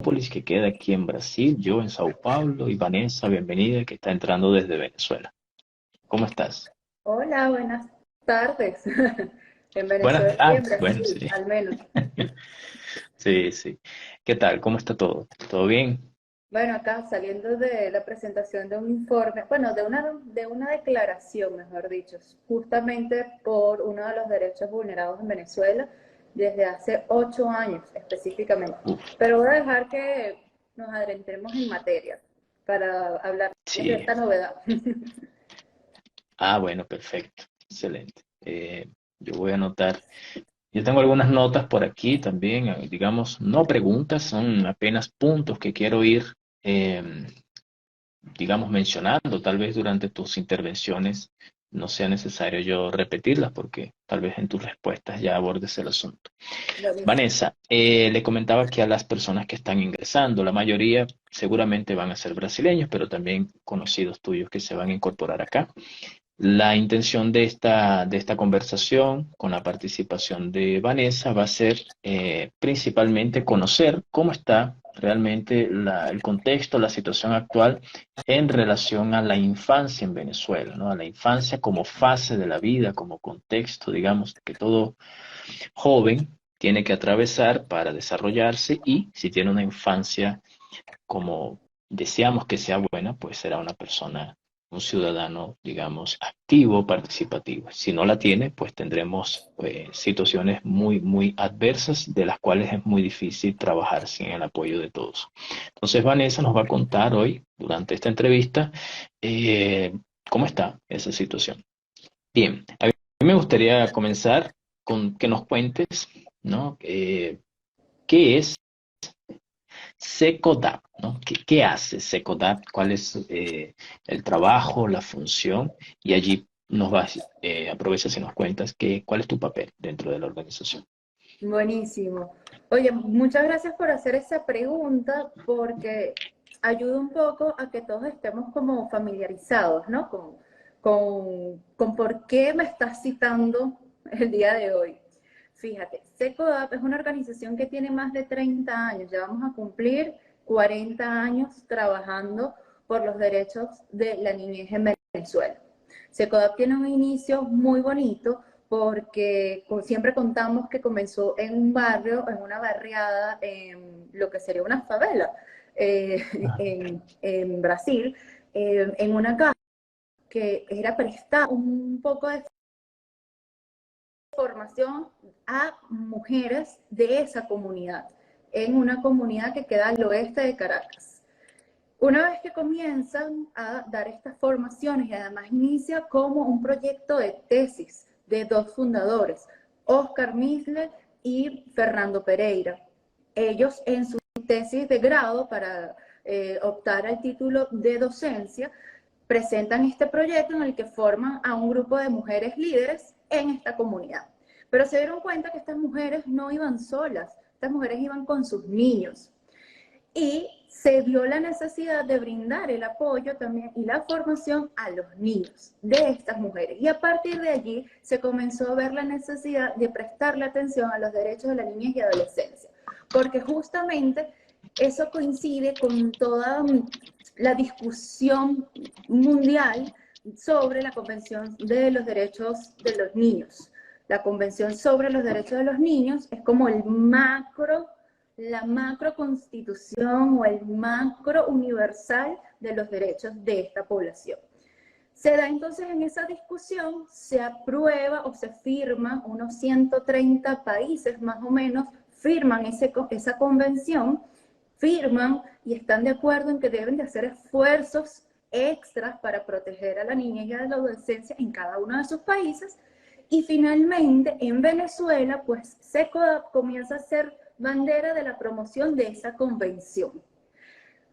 Que queda aquí en Brasil, yo en Sao Paulo y Vanessa, bienvenida, que está entrando desde Venezuela. ¿Cómo estás? Hola, buenas tardes. En Buenas, Venezuela y en bueno, Brasil, sí. al menos. Sí, sí. ¿Qué tal? ¿Cómo está todo? ¿Todo bien? Bueno, acá saliendo de la presentación de un informe, bueno, de una declaración, mejor dicho, justamente por uno de los derechos vulnerados en Venezuela desde hace 8 años específicamente. Uf, Pero voy a dejar que nos adentremos en materia para hablarles de sí. esta novedad. Bueno, perfecto. Excelente. Yo voy a anotar. Yo tengo algunas notas por aquí también, digamos, no preguntas, son apenas puntos que quiero ir, eh, digamos, mencionando, tal vez durante tus intervenciones no sea necesario yo repetirlas porque tal vez en tus respuestas ya abordes el asunto. Buenísimo. Vanessa, le comentaba que a las personas que están ingresando, la mayoría seguramente van a ser brasileños, pero también conocidos tuyos que se van a incorporar acá. La intención de esta conversación con la participación de Vanessa va a ser principalmente conocer cómo está realmente el contexto, la situación actual en relación a la infancia en Venezuela, ¿no? A la infancia como fase de la vida, como contexto, digamos, que todo joven tiene que atravesar para desarrollarse y si tiene una infancia como deseamos que sea buena, pues será una persona, un ciudadano, digamos, activo, participativo. Si no la tiene, pues tendremos situaciones muy, muy adversas de las cuales es muy difícil trabajar sin el apoyo de todos. Entonces, Vanessa nos va a contar hoy, durante esta entrevista, eh, cómo está esa situación. Bien, a mí me gustaría comenzar con que nos cuentes, ¿no? ¿Qué es Secodap, ¿no? ¿Qué hace Secodap? ¿Cuál es el trabajo, la función? Y allí nos vas, aprovecha si nos cuentas cuál es tu papel dentro de la organización. Buenísimo. Oye, muchas gracias por hacer esa pregunta porque ayuda un poco a que todos estemos como familiarizados, ¿no? Con por qué me estás citando el día de hoy. Fíjate, SECODAP es una organización que tiene más de 30 años, ya vamos a cumplir 40 años trabajando por los derechos de la niñez en Venezuela. SECODAP tiene un inicio muy bonito porque siempre contamos que comenzó en un barrio, en una barriada, en lo que sería una favela eh, Ah, en Brasil, en una casa que era prestar un poco de formación a mujeres de esa comunidad, en una comunidad que queda al oeste de Caracas. Una vez que comienzan a dar estas formaciones y además inicia como un proyecto de tesis de dos fundadores, Oscar Misle y Fernando Pereira. Ellos en su tesis de grado para optar al título de docencia presentan este proyecto en el que forman a un grupo de mujeres líderes en esta comunidad. Pero se dieron cuenta que estas mujeres no iban solas, estas mujeres iban con sus niños y se vio la necesidad de brindar el apoyo también y la formación a los niños de estas mujeres. Y a partir de allí se comenzó a ver la necesidad de prestarle atención a los derechos de la niñez y adolescencia, porque justamente eso coincide con toda la discusión mundial sobre la Convención de los Derechos de los Niños. La Convención sobre los Derechos de los Niños es como la macro constitución o el macro universal de los derechos de esta población. Se da entonces en esa discusión, se aprueba o se firma, unos 130 países más o menos firman esa convención, firman y están de acuerdo en que deben de hacer esfuerzos extras para proteger a la niñez y a la adolescencia en cada uno de sus países. Y finalmente, en Venezuela, pues SECODAP comienza a ser bandera de la promoción de esa convención.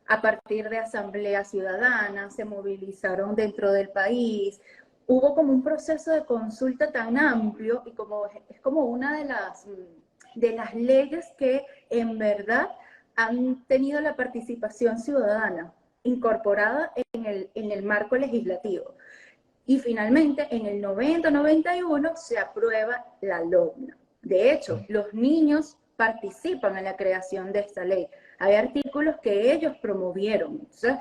A partir de asambleas ciudadanas, se movilizaron dentro del país, hubo como un proceso de consulta tan amplio y es como una de las leyes que en verdad han tenido la participación ciudadana incorporada en el marco legislativo. Y finalmente, en el 90-91 se aprueba la LOMNA. De hecho, los niños participan en la creación de esta ley. hay artículos que ellos promovieron. Entonces,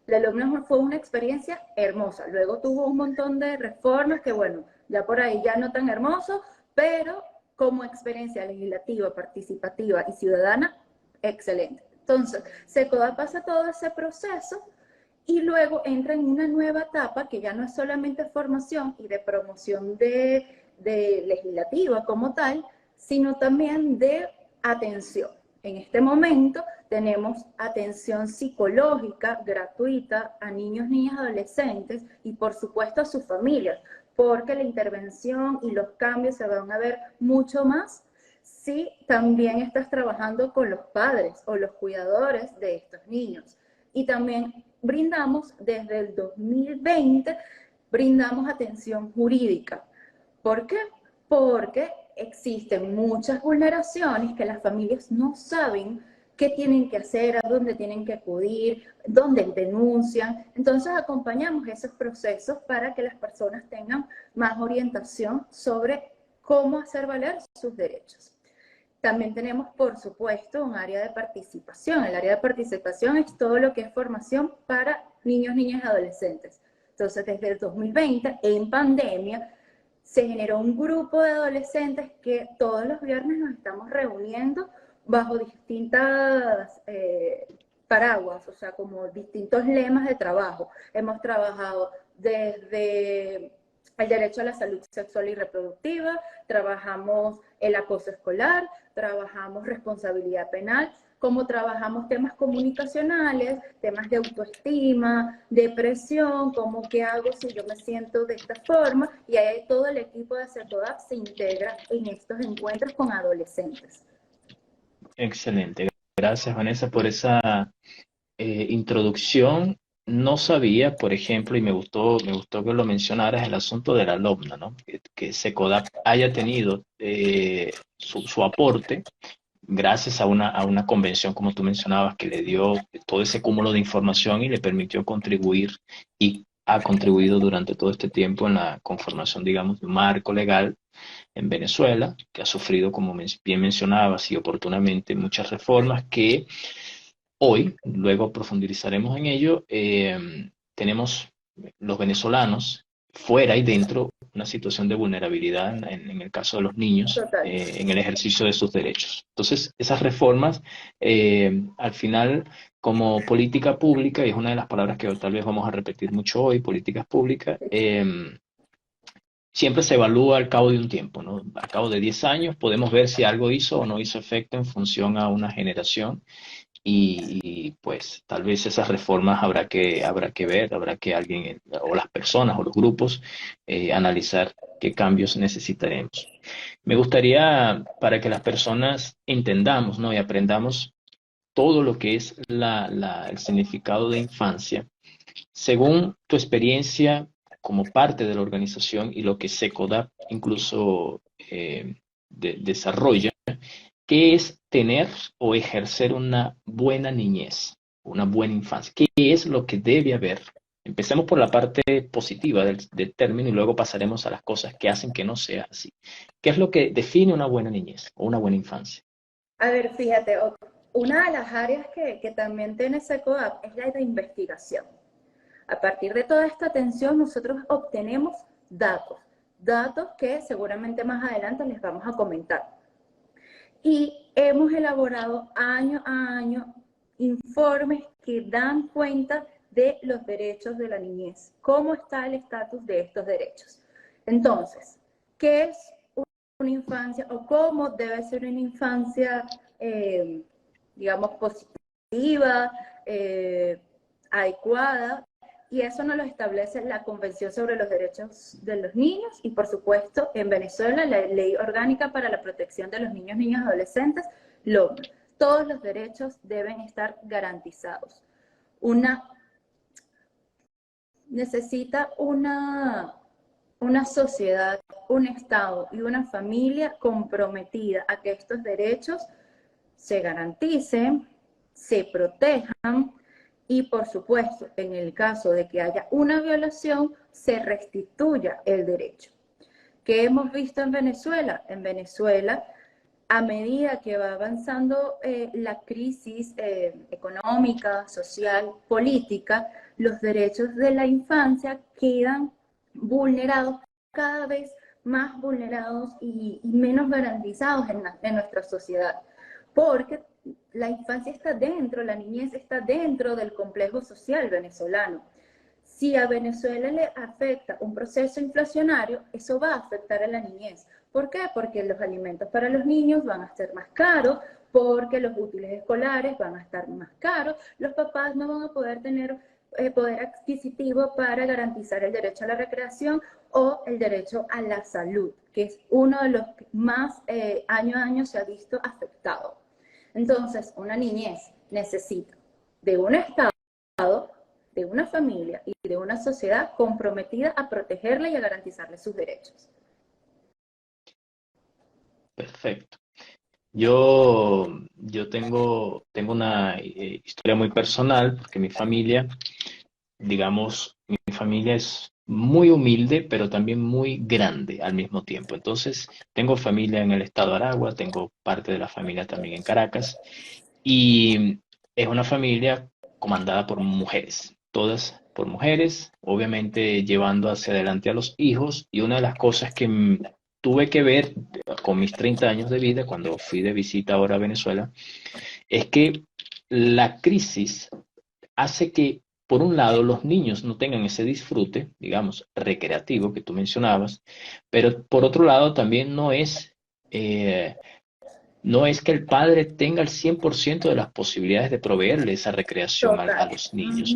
la alumna fue una experiencia hermosa. Luego tuvo un montón de reformas que, bueno, ya por ahí ya no tan hermoso, pero como experiencia legislativa, participativa y ciudadana, excelente. Entonces, SECODA pasa todo ese proceso y luego entra en una nueva etapa que ya no es solamente formación y de promoción de legislativa como tal, sino también de atención. En este momento tenemos atención psicológica gratuita a niños, niñas, adolescentes y por supuesto a sus familias, porque la intervención y los cambios se van a ver mucho más si también estás trabajando con los padres o los cuidadores de estos niños. Y también brindamos desde el 2020, brindamos atención jurídica. ¿Por qué? Porque existen muchas vulneraciones que las familias no saben qué tienen que hacer, a dónde tienen que acudir, dónde denuncian. Entonces acompañamos esos procesos para que las personas tengan más orientación sobre cómo hacer valer sus derechos. También tenemos, por supuesto, un área de participación. El área de participación es todo lo que es formación para niños, niñas y adolescentes. Entonces, desde el 2020, en pandemia, se generó un grupo de adolescentes que todos los viernes nos estamos reuniendo bajo distintas paraguas, o sea, como distintos lemas de trabajo. Hemos trabajado desde el derecho a la salud sexual y reproductiva, trabajamos el acoso escolar, trabajamos responsabilidad penal, como trabajamos temas comunicacionales, temas de autoestima, depresión, como qué hago si yo me siento de esta forma, y ahí todo el equipo de SECODAP se integra en estos encuentros con adolescentes. Excelente. Gracias, Vanessa, por esa introducción. No sabía, por ejemplo, y me gustó que lo mencionaras, el asunto de la alumna, ¿no? Que SECODAP haya tenido su aporte gracias a una convención, como tú mencionabas, que le dio todo ese cúmulo de información y le permitió contribuir y ha contribuido durante todo este tiempo en la conformación, digamos, de un marco legal en Venezuela, que ha sufrido, como bien mencionabas y oportunamente, muchas reformas que hoy, luego profundizaremos en ello, tenemos los venezolanos fuera y dentro una situación de vulnerabilidad en el caso de los niños Total. en el ejercicio de sus derechos. Entonces, esas reformas, al final, como política pública, y es una de las palabras que tal vez vamos a repetir mucho hoy, políticas públicas, siempre se evalúa al cabo de un tiempo, ¿no? Al cabo de 10 años podemos ver si algo hizo o no hizo efecto en función a una generación y, pues tal vez esas reformas habrá que ver, habrá que alguien, o las personas o los grupos, analizar qué cambios necesitaremos. Me gustaría, para que las personas entendamos, ¿no? Y aprendamos todo lo que es el significado de infancia, según tu experiencia como parte de la organización y lo que SECODAP incluso desarrolla, ¿qué es tener o ejercer una buena niñez, una buena infancia? ¿Qué es lo que debe haber? Empecemos por la parte positiva del término y luego pasaremos a las cosas que hacen que no sea así. ¿Qué es lo que define una buena niñez o una buena infancia? A ver, fíjate, una de las áreas que también tiene SECODAP es la de investigación. A partir de toda esta atención, nosotros obtenemos datos que seguramente más adelante les vamos a comentar. Y hemos elaborado año a año informes que dan cuenta de los derechos de la niñez, cómo está el estatus de estos derechos. Entonces, ¿qué es una infancia o cómo debe ser una infancia, digamos, positiva, adecuada? Y eso nos lo establece la Convención sobre los Derechos de los Niños y, por supuesto, en Venezuela, la Ley Orgánica para la Protección de los Niños, Niñas y Adolescentes, LOMA. Todos los derechos deben estar garantizados. Necesita una sociedad, un Estado y una familia comprometida a que estos derechos se garanticen, se protejan y, por supuesto, en el caso de que haya una violación, se restituya el derecho. ¿Qué hemos visto en Venezuela? En Venezuela a medida que va avanzando la crisis económica, social, política, los derechos de la infancia quedan vulnerados, cada vez más vulnerados y menos garantizados en nuestra sociedad. Porque la infancia está dentro, la niñez está dentro del complejo social venezolano. Si a Venezuela le afecta un proceso inflacionario, eso va a afectar a la niñez. ¿Por qué? Porque los alimentos para los niños van a ser más caros, porque los útiles escolares van a estar más caros, los papás no van a poder tener poder adquisitivo para garantizar el derecho a la recreación o el derecho a la salud, que es uno de los que más año a año se ha visto afectado. Entonces, una niñez necesita de un Estado, de una familia y de una sociedad comprometida a protegerla y a garantizarle sus derechos. Perfecto. Yo tengo una historia muy personal, porque mi familia, digamos, mi familia es muy humilde, pero también muy grande al mismo tiempo. Entonces, tengo familia en el estado de Aragua, tengo parte de la familia también en Caracas, y es una familia comandada por mujeres, todas por mujeres, obviamente llevando hacia adelante a los hijos, y una de las cosas que tuve que ver con mis 30 años de vida, cuando fui de visita ahora a Venezuela, es que la crisis hace que, por un lado, los niños no tengan ese disfrute, digamos, recreativo que tú mencionabas, pero por otro lado también eh, no es que el padre tenga el 100% de las posibilidades de proveerle esa recreación a Total. los niños.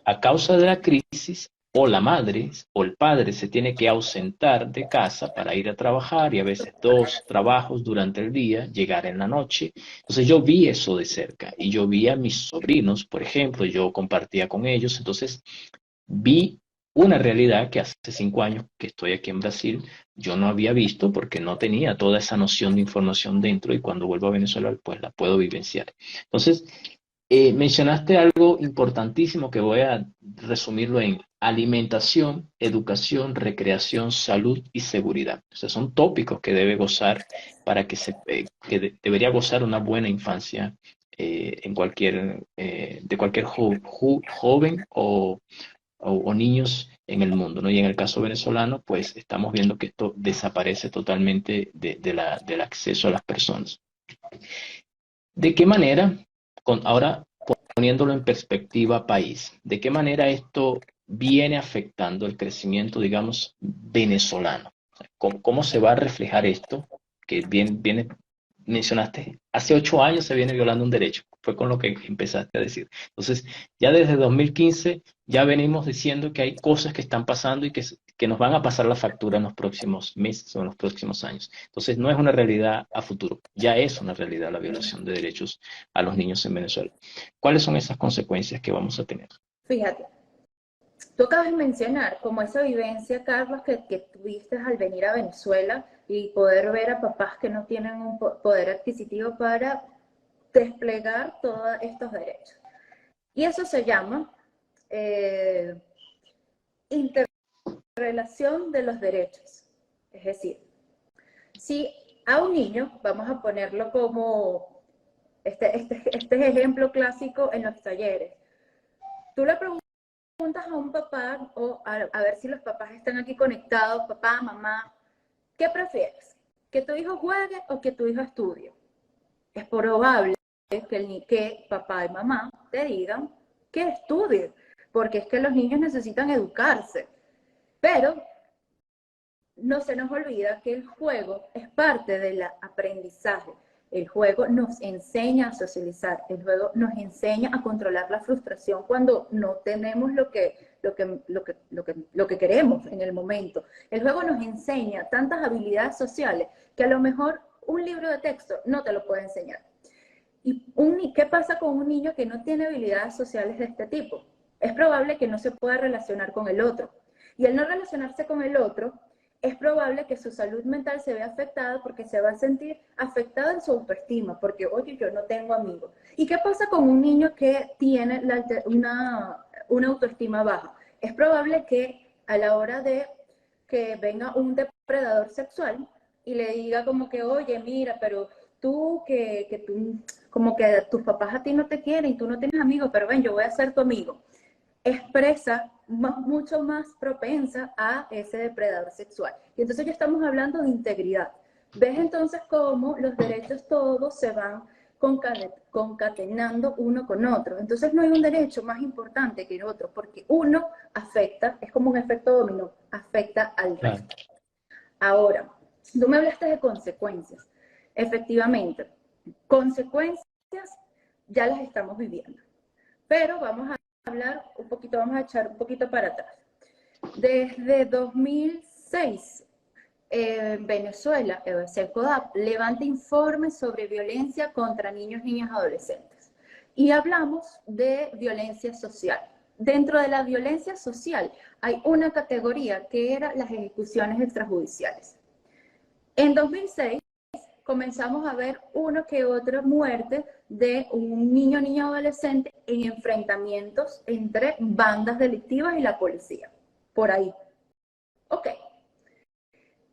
A causa de la crisis, o la madre o el padre se tiene que ausentar de casa para ir a trabajar, y a veces dos trabajos durante el día, llegar en la noche. Entonces yo vi eso de cerca, y yo vi a mis sobrinos, por ejemplo, yo compartía con ellos. Entonces vi una realidad que hace 5 años que estoy aquí en Brasil yo no había visto, porque no tenía toda esa noción de información dentro, y cuando vuelvo a Venezuela pues la puedo vivenciar. Entonces, mencionaste algo importantísimo que voy a resumirlo en alimentación, educación, recreación, salud y seguridad. O sea, son tópicos que debe gozar para debería gozar una buena infancia de cualquier joven o niños en el mundo, ¿no? Y en el caso venezolano, pues estamos viendo que esto desaparece totalmente del acceso a las personas. ¿De qué manera, ahora poniéndolo en perspectiva país, de qué manera esto viene afectando el crecimiento, digamos, venezolano? O sea, ¿cómo se va a reflejar esto? Que mencionaste, hace 8 años se viene violando un derecho, fue con lo que empezaste a decir. Entonces, ya desde 2015 ya venimos diciendo que hay cosas que están pasando y que nos van a pasar la factura en los próximos meses o en los próximos años. Entonces, no es una realidad a futuro, ya es una realidad la violación de derechos a los niños en Venezuela. ¿Cuáles son esas consecuencias que vamos a tener? Fíjate, tú acabas de mencionar como esa vivencia, Carlos, que tuviste al venir a Venezuela y poder ver a papás que no tienen un poder adquisitivo para desplegar todos estos derechos. Y eso se llama eh, interrelación de los derechos. Es decir, si a un niño, vamos a ponerlo como este ejemplo clásico en los talleres, tú le preguntas a un papá, o a ver si los papás están aquí conectados, papá, mamá, ¿qué prefieres? ¿Que tu hijo juegue o que tu hijo estudie? Es probable que papá y mamá te digan que estudie, porque es que los niños necesitan educarse. Pero no se nos olvida que el juego es parte del aprendizaje. El juego nos enseña a socializar, el juego nos enseña a controlar la frustración cuando no tenemos lo que queremos en el momento. El juego nos enseña tantas habilidades sociales que a lo mejor un libro de texto no te lo puede enseñar. ¿Y qué pasa con un niño que no tiene habilidades sociales de este tipo? Es probable que no se pueda relacionar con el otro. Y al no relacionarse con el otro, es probable que su salud mental se vea afectada, porque se va a sentir afectada en su autoestima, porque, oye, yo no tengo amigos. ¿Y qué pasa con un niño que tiene una autoestima baja? Es probable que a la hora de que venga un depredador sexual, y le diga como que, oye, mira, pero tú, tú, como que tus papás a ti no te quieren y tú no tienes amigos, pero ven, yo voy a ser tu amigo, expresa mucho más propensa a ese depredador sexual. Y entonces ya estamos hablando de integridad. ¿Ves entonces cómo los derechos todos se van concatenando uno con otro? Entonces no hay un derecho más importante que el otro, porque uno afecta, es como un efecto dominó, afecta al Claro. resto. Ahora, tú me hablaste de consecuencias. Efectivamente, consecuencias ya las estamos viviendo. Pero vamos a hablar un poquito, vamos a echar un poquito para atrás. Desde 2006, Venezuela, el CECODAP, levanta informes sobre violencia contra niños, niñas, adolescentes. Y hablamos de violencia social. Dentro de la violencia social hay una categoría que era las ejecuciones extrajudiciales. En 2006 comenzamos a ver una que otra muerte de un niño, niña, adolescente en enfrentamientos entre bandas delictivas y la policía. Por ahí. Ok.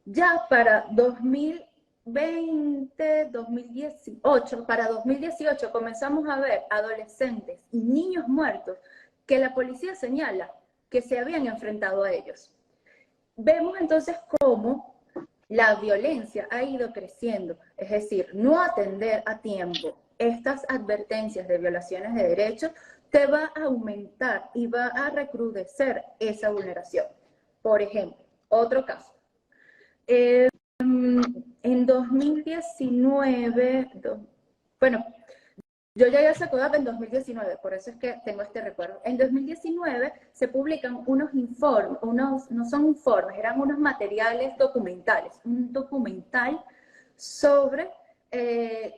Ya para 2020, 2018, para 2018 comenzamos a ver adolescentes y niños muertos que la policía señala que se habían enfrentado a ellos. Vemos entonces cómo la violencia ha ido creciendo, es decir, no atender a tiempo estas advertencias de violaciones de derechos te va a aumentar y va a recrudecer esa vulneración. Por ejemplo, otro caso. En 2019, bueno, yo llegué a CECODAP en 2019, por eso es que tengo este recuerdo. En 2019 se publican unos informes, no son informes, eran unos materiales documentales, un documental sobre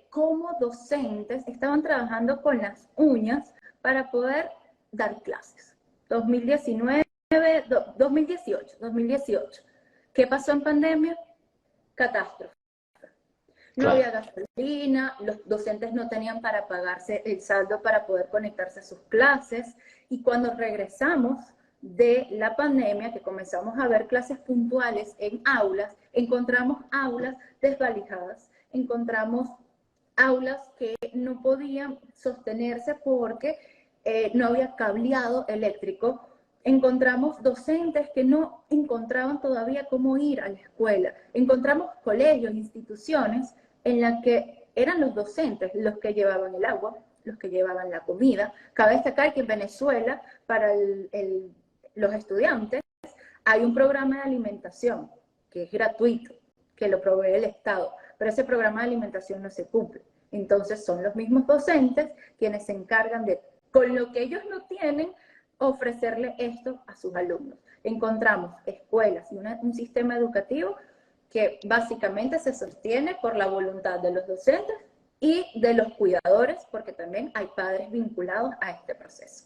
cómo docentes estaban trabajando con las uñas para poder dar clases. 2018. ¿Qué pasó en pandemia? Catástrofe. No Claro. había gasolina, los docentes no tenían para pagarse el saldo para poder conectarse a sus clases. Y cuando regresamos de la pandemia, que comenzamos a ver clases puntuales en aulas, encontramos aulas desvalijadas, encontramos aulas que no podían sostenerse porque no había cableado eléctrico. Encontramos docentes que no encontraban todavía cómo ir a la escuela. Encontramos colegios, instituciones en las que eran los docentes los que llevaban el agua, los que llevaban la comida. Cabe destacar que en Venezuela, para los estudiantes, hay un programa de alimentación que es gratuito, que lo provee el Estado, pero ese programa de alimentación no se cumple. Entonces son los mismos docentes quienes se encargan de, con lo que ellos no tienen, ofrecerle esto a sus alumnos. Encontramos escuelas y un sistema educativo que básicamente se sostiene por la voluntad de los docentes y de los cuidadores, porque también hay padres vinculados a este proceso.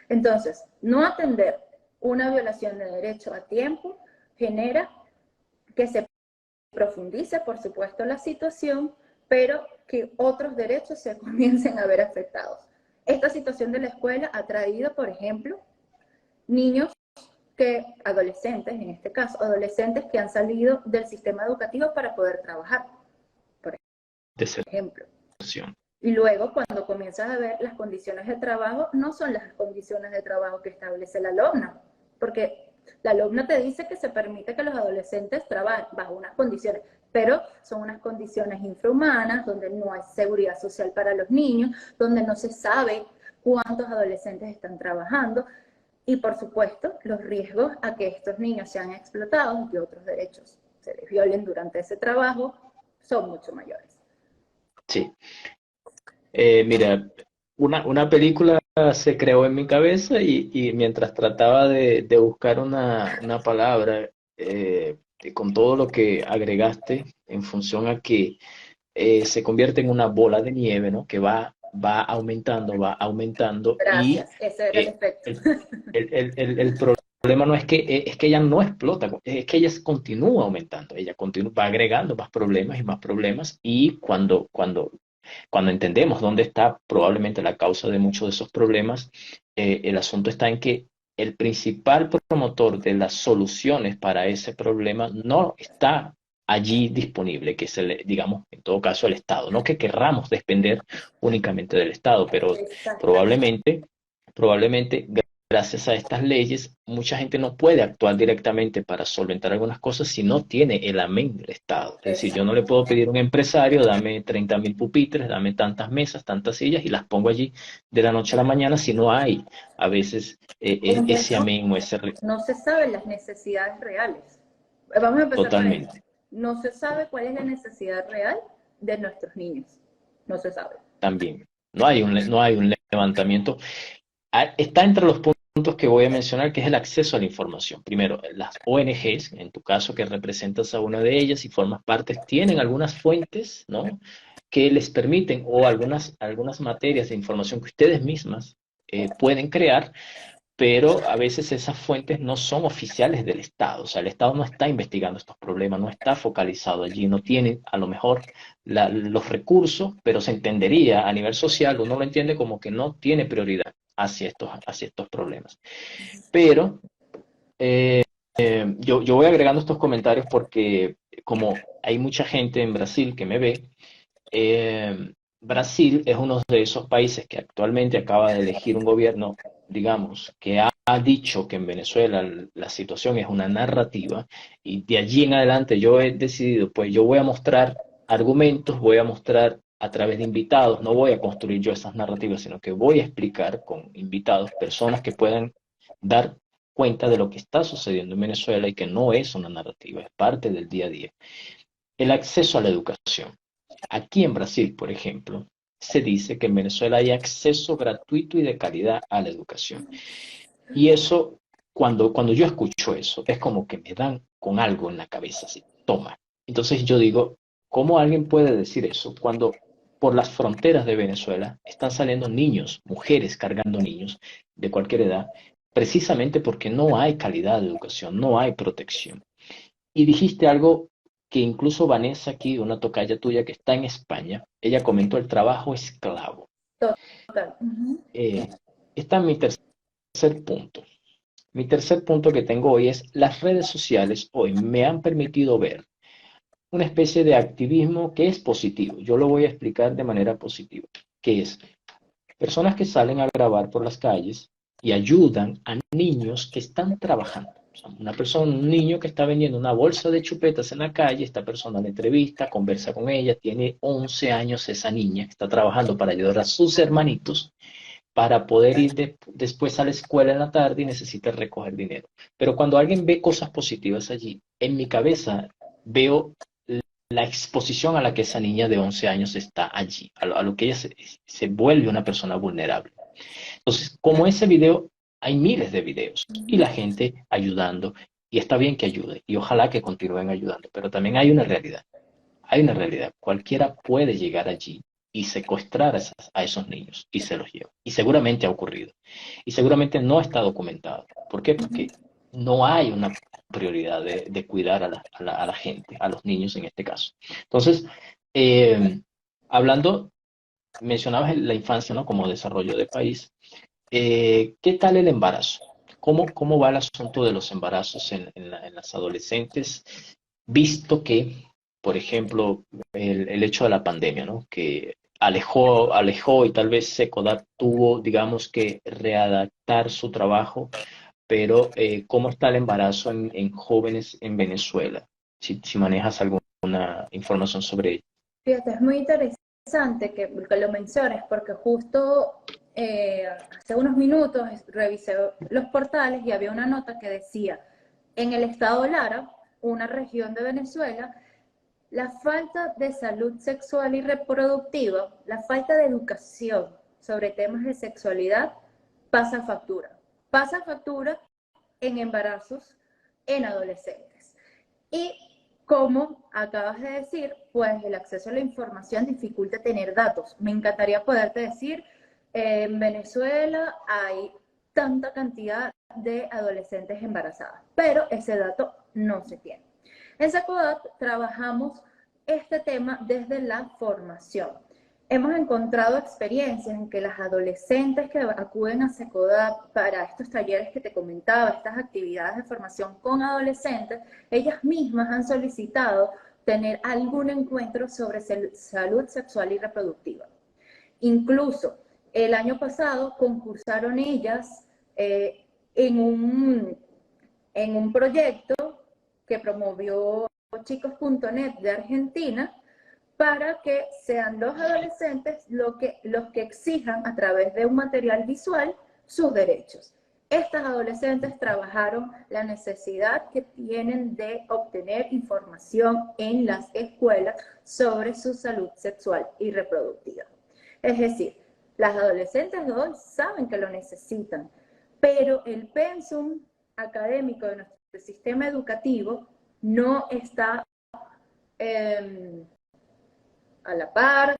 Entonces, no atender una violación de derecho a tiempo genera que se profundice, por supuesto, la situación, pero que otros derechos se comiencen a ver afectados. Esta situación de la escuela ha traído, por ejemplo, niños adolescentes, en este caso, adolescentes que han salido del sistema educativo para poder trabajar, por ejemplo. Y luego, cuando comienzas a ver las condiciones de trabajo, no son las condiciones de trabajo que establece la LOMNA, porque la LOMNA te dice que se permite que los adolescentes trabajen bajo unas condiciones, pero son unas condiciones infrahumanas, donde no hay seguridad social para los niños, donde no se sabe cuántos adolescentes están trabajando, y por supuesto, los riesgos a que estos niños sean explotados y que otros derechos se les violen durante ese trabajo son mucho mayores. Sí. Mira, una película se creó en mi cabeza y mientras trataba de buscar una palabra con todo lo que agregaste en función a que se convierte en una bola de nieve, ¿no? Que va aumentando y Gracias, ese era el efecto. el problema no es que ella no explota, es que ella continúa aumentando, ella continúa, va agregando más problemas y más problemas y cuando entendemos dónde está probablemente la causa de muchos de esos problemas, el asunto está en que el principal promotor de las soluciones para ese problema no está allí disponible, que es el, digamos, en todo caso el Estado. No que querramos depender únicamente del Estado, pero Exactamente. probablemente, probablemente gracias a estas leyes, mucha gente no puede actuar directamente para solventar algunas cosas si no tiene el amén del Estado. Es decir, yo no le puedo pedir a un empresario, dame 30.000 pupitres, dame tantas mesas, tantas sillas y las pongo allí de la noche a la mañana si no hay a veces ese Incluso amén o ese no se saben las necesidades reales. Vamos a empezar por ahí. totalmente. No se sabe cuál es la necesidad real de nuestros niños. No se sabe. También. No hay un levantamiento. Está entre los puntos que voy a mencionar, que es el acceso a la información. Primero, las ONGs, en tu caso que representas a una de ellas y formas parte, tienen algunas fuentes, ¿no? Que les permiten, o algunas materias de información que ustedes mismas pueden crear, pero a veces esas fuentes no son oficiales del Estado. O sea, el Estado no está investigando estos problemas, no está focalizado allí, no tiene a lo mejor los recursos, pero se entendería a nivel social, uno lo entiende como que no tiene prioridad hacia estos problemas. Pero yo voy agregando estos comentarios porque como hay mucha gente en Brasil que me ve, Brasil es uno de esos países que actualmente acaba de elegir un gobierno, digamos, que ha dicho que en Venezuela la situación es una narrativa y de allí en adelante yo he decidido, pues yo voy a mostrar argumentos, voy a mostrar a través de invitados, no voy a construir yo esas narrativas, sino que voy a explicar con invitados, personas que puedan dar cuenta de lo que está sucediendo en Venezuela y que no es una narrativa, es parte del día a día. El acceso a la educación. Aquí en Brasil, por ejemplo, se dice que en Venezuela hay acceso gratuito y de calidad a la educación. Y eso, cuando yo escucho eso, es como que me dan con algo en la cabeza, así, toma. Entonces yo digo, ¿cómo alguien puede decir eso cuando por las fronteras de Venezuela están saliendo niños, mujeres cargando niños de cualquier edad, precisamente porque no hay calidad de educación, no hay protección? Y dijiste algo que incluso Vanessa aquí, una tocaya tuya que está en España, ella comentó el trabajo esclavo. Total. Ujú. Eh, Está en mi tercer punto. Mi tercer punto que tengo hoy es las redes sociales hoy me han permitido ver una especie de activismo que es positivo. Yo lo voy a explicar de manera positiva, que es personas que salen a grabar por las calles y ayudan a niños que están trabajando. O sea, una persona, un niño que está vendiendo una bolsa de chupetas en la calle, esta persona la entrevista, conversa con ella, tiene 11 años esa niña, está trabajando para ayudar a sus hermanitos para poder ir después a la escuela en la tarde y necesita recoger dinero. Pero cuando alguien ve cosas positivas allí, en mi cabeza veo la exposición a la que esa niña de 11 años está allí, a lo que ella se vuelve una persona vulnerable. Entonces, como ese video, hay miles de videos y la gente ayudando, y está bien que ayude, y ojalá que continúen ayudando, pero también hay una realidad, cualquiera puede llegar allí y secuestrar a esos niños y se los lleva. Y seguramente ha ocurrido. Y seguramente no está documentado. ¿Por qué? Porque no hay una prioridad de cuidar a la gente, a los niños en este caso. Entonces, eh, hablando, mencionabas la infancia, ¿no? Como desarrollo de país. ¿Qué tal el embarazo? ¿Cómo va el asunto de los embarazos en las adolescentes? Visto que, por ejemplo, el hecho de la pandemia, ¿no? Que alejó y tal vez Secodat tuvo, digamos, que readaptar su trabajo, pero ¿cómo está el embarazo en jóvenes en Venezuela? Si manejas alguna información sobre ello. Fíjate, es muy interesante que lo menciones porque justo hace unos minutos revisé los portales y había una nota que decía, en el estado Lara, una región de Venezuela, la falta de salud sexual y reproductiva, la falta de educación sobre temas de sexualidad pasa factura. Pasa factura en embarazos en adolescentes. Y como acabas de decir, pues el acceso a la información dificulta tener datos. Me encantaría poderte decir, en Venezuela hay tanta cantidad de adolescentes embarazadas, pero ese dato no se tiene. En Sacodat trabajamos este tema desde la formación. Hemos encontrado experiencias en que las adolescentes que acuden a Secodat para estos talleres que te comentaba, estas actividades de formación con adolescentes, ellas mismas han solicitado tener algún encuentro sobre salud sexual y reproductiva. Incluso el año pasado concursaron ellas en un proyecto que promovió chicos.net de Argentina, para que sean los adolescentes los que exijan a través de un material visual sus derechos. Estas adolescentes trabajaron la necesidad que tienen de obtener información en las escuelas sobre su salud sexual y reproductiva. Es decir, las adolescentes de hoy saben que lo necesitan, pero el pensum académico de nuestro sistema educativo no está a la par,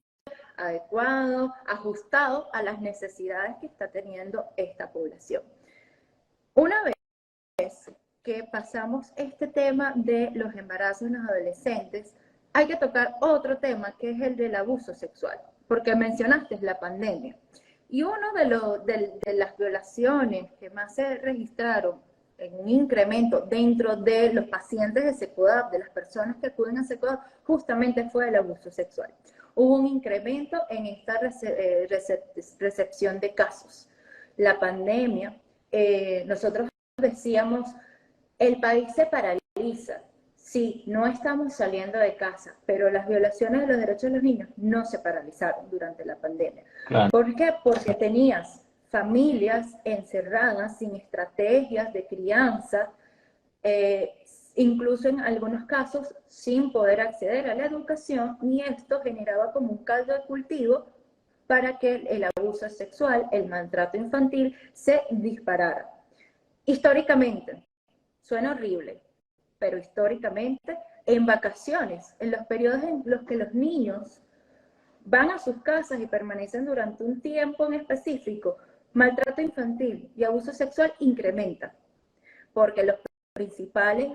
adecuado, ajustado a las necesidades que está teniendo esta población. Una vez que pasamos este tema de los embarazos en los adolescentes, hay que tocar otro tema, que es el del abuso sexual, porque mencionaste la pandemia. Y uno de las violaciones que más se registraron en un incremento dentro de los pacientes de SECODAP, de las personas que acuden a SECODAP, justamente fue el abuso sexual. Hubo un incremento en esta recepción de casos. La pandemia, nosotros decíamos, el país se paraliza. Sí, no estamos saliendo de casa, pero las violaciones de los derechos de los niños no se paralizaron durante la pandemia. Claro. ¿Por qué? Porque tenías familias encerradas, sin estrategias de crianza, incluso en algunos casos sin poder acceder a la educación, y esto generaba como un caldo de cultivo para que el abuso sexual, el maltrato infantil se disparara. Históricamente, suena horrible, pero históricamente, en vacaciones, en los periodos en los que los niños van a sus casas y permanecen durante un tiempo en específico, maltrato infantil y abuso sexual incrementa, porque los principales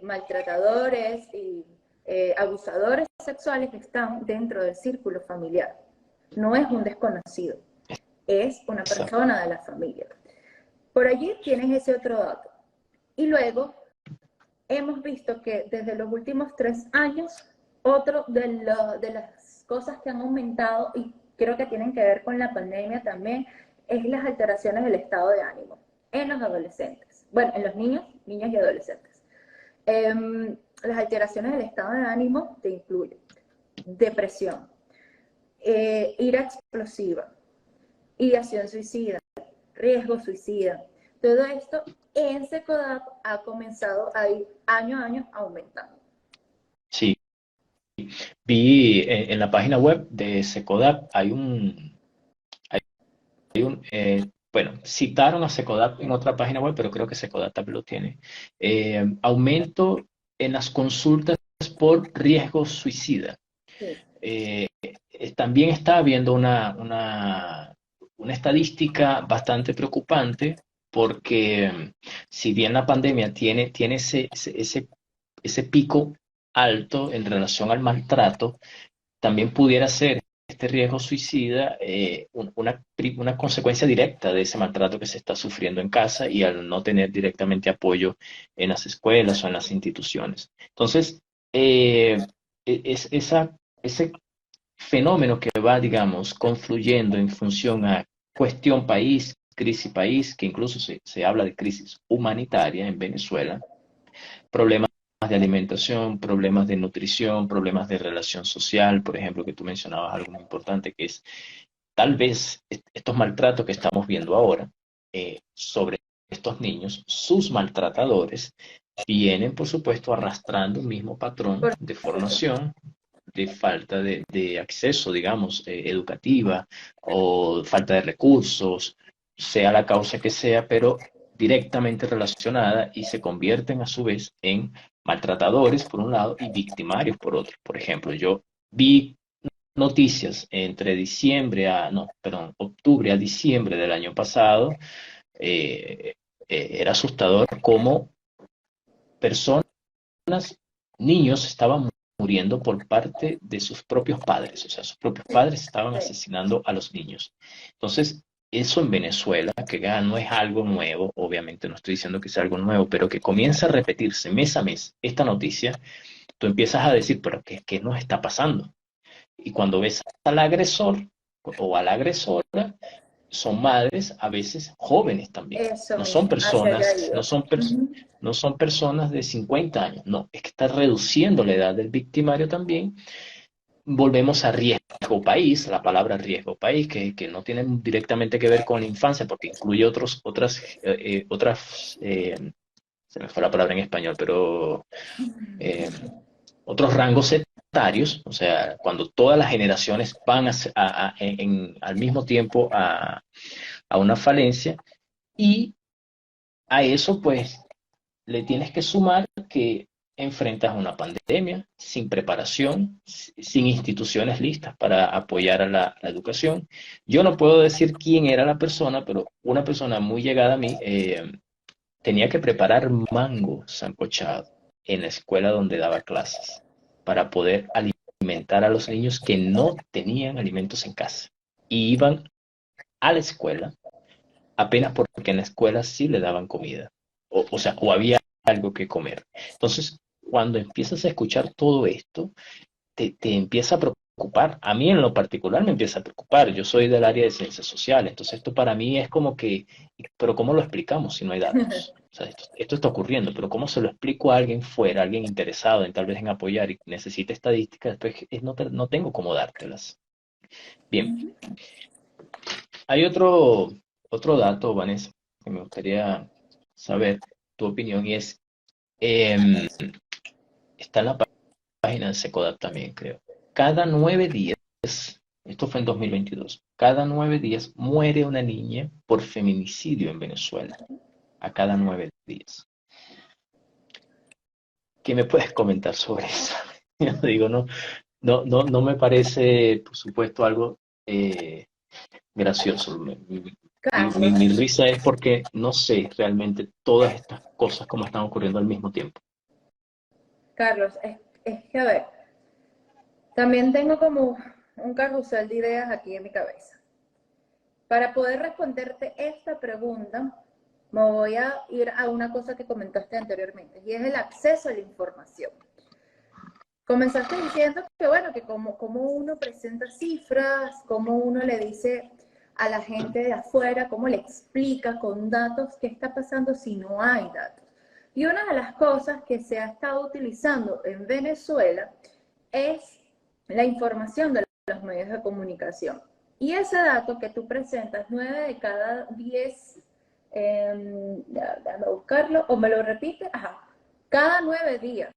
maltratadores y abusadores sexuales están dentro del círculo familiar. No es un desconocido, es una persona de la familia. Por allí tienes ese otro dato. Y luego hemos visto que desde los últimos 3 años, otro de las cosas que han aumentado, y creo que tienen que ver con la pandemia también, es las alteraciones del estado de ánimo en los adolescentes. Bueno, en los niños y adolescentes. Las alteraciones del estado de ánimo te incluyen depresión, ira explosiva, ideación suicida, riesgo suicida. Todo esto en SECODAP ha comenzado a ir año a año aumentando. Sí, vi en la página web de SECODAP bueno, citaron a SECODAP en otra página web, pero creo que SECODAP también lo tiene. Aumento en las consultas por riesgo suicida. Sí. También está habiendo una estadística bastante preocupante, porque si bien la pandemia tiene ese pico alto en relación al maltrato, también pudiera ser este riesgo suicida una consecuencia directa de ese maltrato que se está sufriendo en casa y al no tener directamente apoyo en las escuelas o en las instituciones. Entonces, ese fenómeno que va, digamos, confluyendo en función a cuestión país, crisis país, que incluso se habla de crisis humanitaria en Venezuela, problemas de alimentación, problemas de nutrición, problemas de relación social, por ejemplo, que tú mencionabas algo muy importante, que es tal vez estos maltratos que estamos viendo ahora sobre estos niños, sus maltratadores vienen, por supuesto, arrastrando un mismo patrón de formación, de falta de acceso, digamos, educativa, o falta de recursos, sea la causa que sea, pero directamente relacionada, y se convierten a su vez en maltratadores por un lado y victimarios por otro. Por ejemplo, yo vi noticias entre octubre a diciembre del año pasado. Era asustador cómo personas, niños estaban muriendo por parte de sus propios padres. O sea, sus propios padres estaban asesinando a los niños. Entonces, eso en Venezuela, que no es algo nuevo, obviamente no estoy diciendo que sea algo nuevo, pero que comienza a repetirse mes a mes esta noticia, tú empiezas a decir, pero ¿qué nos está pasando? Y cuando ves al agresor o a la agresora, son madres a veces jóvenes también. Eso No son mismo, hacia allá personas, iba. Ujú. no son personas de 50 años, no, es que está reduciendo la edad del victimario también. Volvemos a riesgo país, la palabra riesgo país, que no tiene directamente que ver con la infancia, porque incluye se me fue la palabra en español, pero eh, otros rangos etarios, o sea, cuando todas las generaciones van al mismo tiempo a una falencia, y a eso pues le tienes que sumar que enfrentas una pandemia sin preparación, sin instituciones listas para apoyar a la educación. Yo no puedo decir quién era la persona, pero una persona muy llegada a mí tenía que preparar mango sancochado en la escuela donde daba clases para poder alimentar a los niños que no tenían alimentos en casa. Y iban a la escuela apenas porque en la escuela sí le daban comida, o sea, o había algo que comer. Entonces, cuando empiezas a escuchar todo esto, te empieza a preocupar. A mí en lo particular me empieza a preocupar. Yo soy del área de ciencias sociales, entonces esto para mí es como que, pero ¿cómo lo explicamos si no hay datos? O sea, esto está ocurriendo, pero ¿cómo se lo explico a alguien fuera, a alguien interesado en tal vez en apoyar y necesita estadísticas? Después no tengo cómo dártelas. Bien, hay otro dato, Vanessa, que me gustaría saber tu opinión y es, em, está en la página de Secodap también, creo. Cada 9 días, esto fue en 2022, cada 9 días muere una niña por feminicidio en Venezuela. A cada 9 días. ¿Qué me puedes comentar sobre eso? Yo digo, no me parece, por supuesto, algo gracioso. Mi Carlos, risa es porque no sé realmente todas estas cosas como están ocurriendo al mismo tiempo. Carlos, es que a ver, también tengo como un carrusel de ideas aquí en mi cabeza. Para poder responderte esta pregunta, me voy a ir a una cosa que comentaste anteriormente, y es el acceso a la información. Comenzaste diciendo que, bueno, que como uno presenta cifras, como uno le dice a la gente de afuera, cómo le explica con datos qué está pasando si no hay datos. Y una de las cosas que se ha estado utilizando en Venezuela es la información de los medios de comunicación. Y ese dato que tú presentas, 9 de cada 10, déjame buscarlo, o me lo repite, ajá, cada 9 días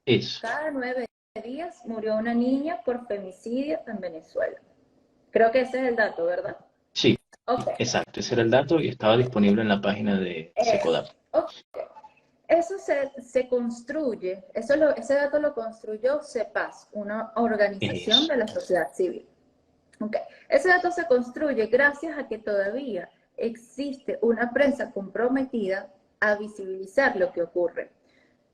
Eso, cada 9 días murió una niña por femicidio en Venezuela. Creo que ese es el dato, ¿verdad? sí, Ok, exacto, ese era el dato y estaba disponible en la página de eso. Secodap. Ok. Eso se construye, ese dato lo construyó CEPAS, una organización Eso, de la sociedad civil. Okay. Ese dato se construye gracias a que todavía existe una prensa comprometida a visibilizar lo que ocurre.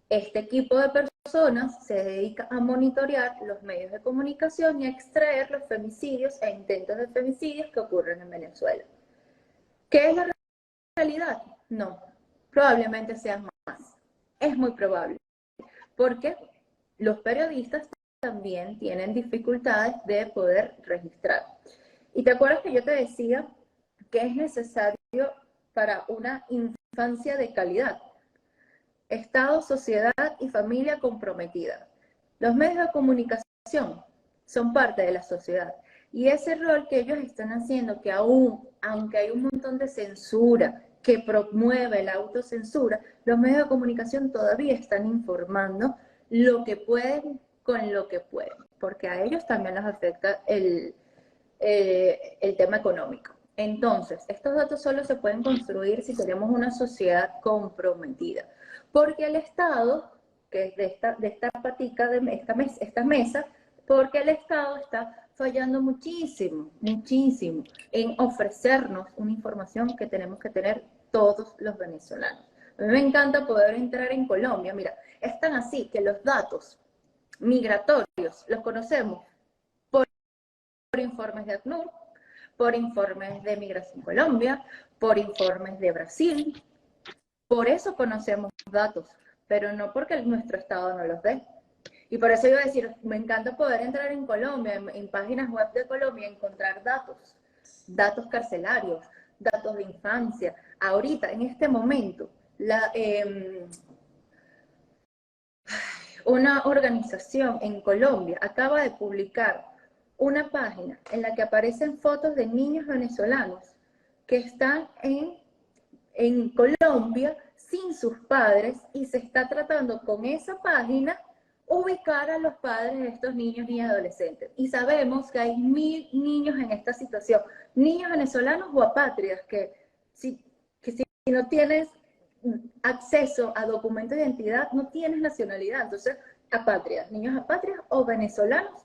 Este equipo de personas se dedica a monitorear los medios de comunicación y a extraer los femicidios e intentos de femicidios que ocurren en Venezuela. ¿Qué es la realidad? No, probablemente sean más. Es muy probable, porque los periodistas también tienen dificultades de poder registrar. Y te acuerdas que yo te decía que es necesario para una infancia de calidad. Estado, sociedad y familia comprometida. Los medios de comunicación son parte de la sociedad y ese rol que ellos están haciendo, que aunque hay un montón de censura que promueve la autocensura, los medios de comunicación todavía están informando lo que pueden con lo que pueden, porque a ellos también les afecta el tema económico. Entonces, estos datos solo se pueden construir si tenemos una sociedad comprometida, porque el Estado, que es de esta patica, de esta mesa, porque el Estado está fallando muchísimo, muchísimo en ofrecernos una información que tenemos que tener todos los venezolanos. A mí me encanta poder entrar en Colombia. Mira, es tan así que los datos migratorios los conocemos por informes de ACNUR, por informes de Migración Colombia, por informes de Brasil. Por eso conocemos datos, pero no porque nuestro Estado no los dé. Y por eso iba a decir, me encanta poder entrar en Colombia, en páginas web de Colombia, encontrar datos carcelarios, datos de infancia. Ahorita, en este momento, una organización en Colombia acaba de publicar una página en la que aparecen fotos de niños venezolanos que están en Colombia sin sus padres y se está tratando con esa página ubicar a los padres de estos niños y adolescentes. Y sabemos que hay 1000 niños en esta situación, niños venezolanos o apátridas, que si no tienes acceso a documentos de identidad, no tienes nacionalidad. Entonces, apátridas, niños apátridas o venezolanos,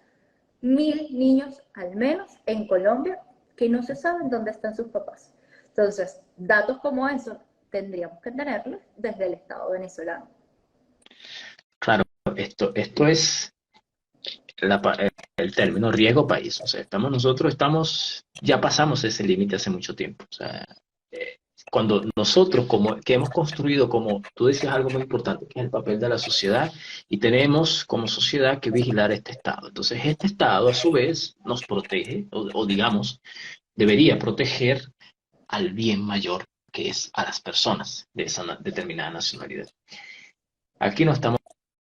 1000 niños al menos en Colombia que no se saben dónde están sus papás. Entonces, datos como esos tendríamos que tenerlos desde el Estado venezolano. Claro, esto es el término riesgo país. O sea, ya pasamos ese límite hace mucho tiempo. O sea, cuando nosotros, que hemos construido, como tú decías, algo muy importante, que es el papel de la sociedad, y tenemos como sociedad que vigilar este Estado. Entonces, este Estado, a su vez, nos protege, o digamos, debería proteger al bien mayor, que es a las personas de esa determinada nacionalidad. Aquí no estamos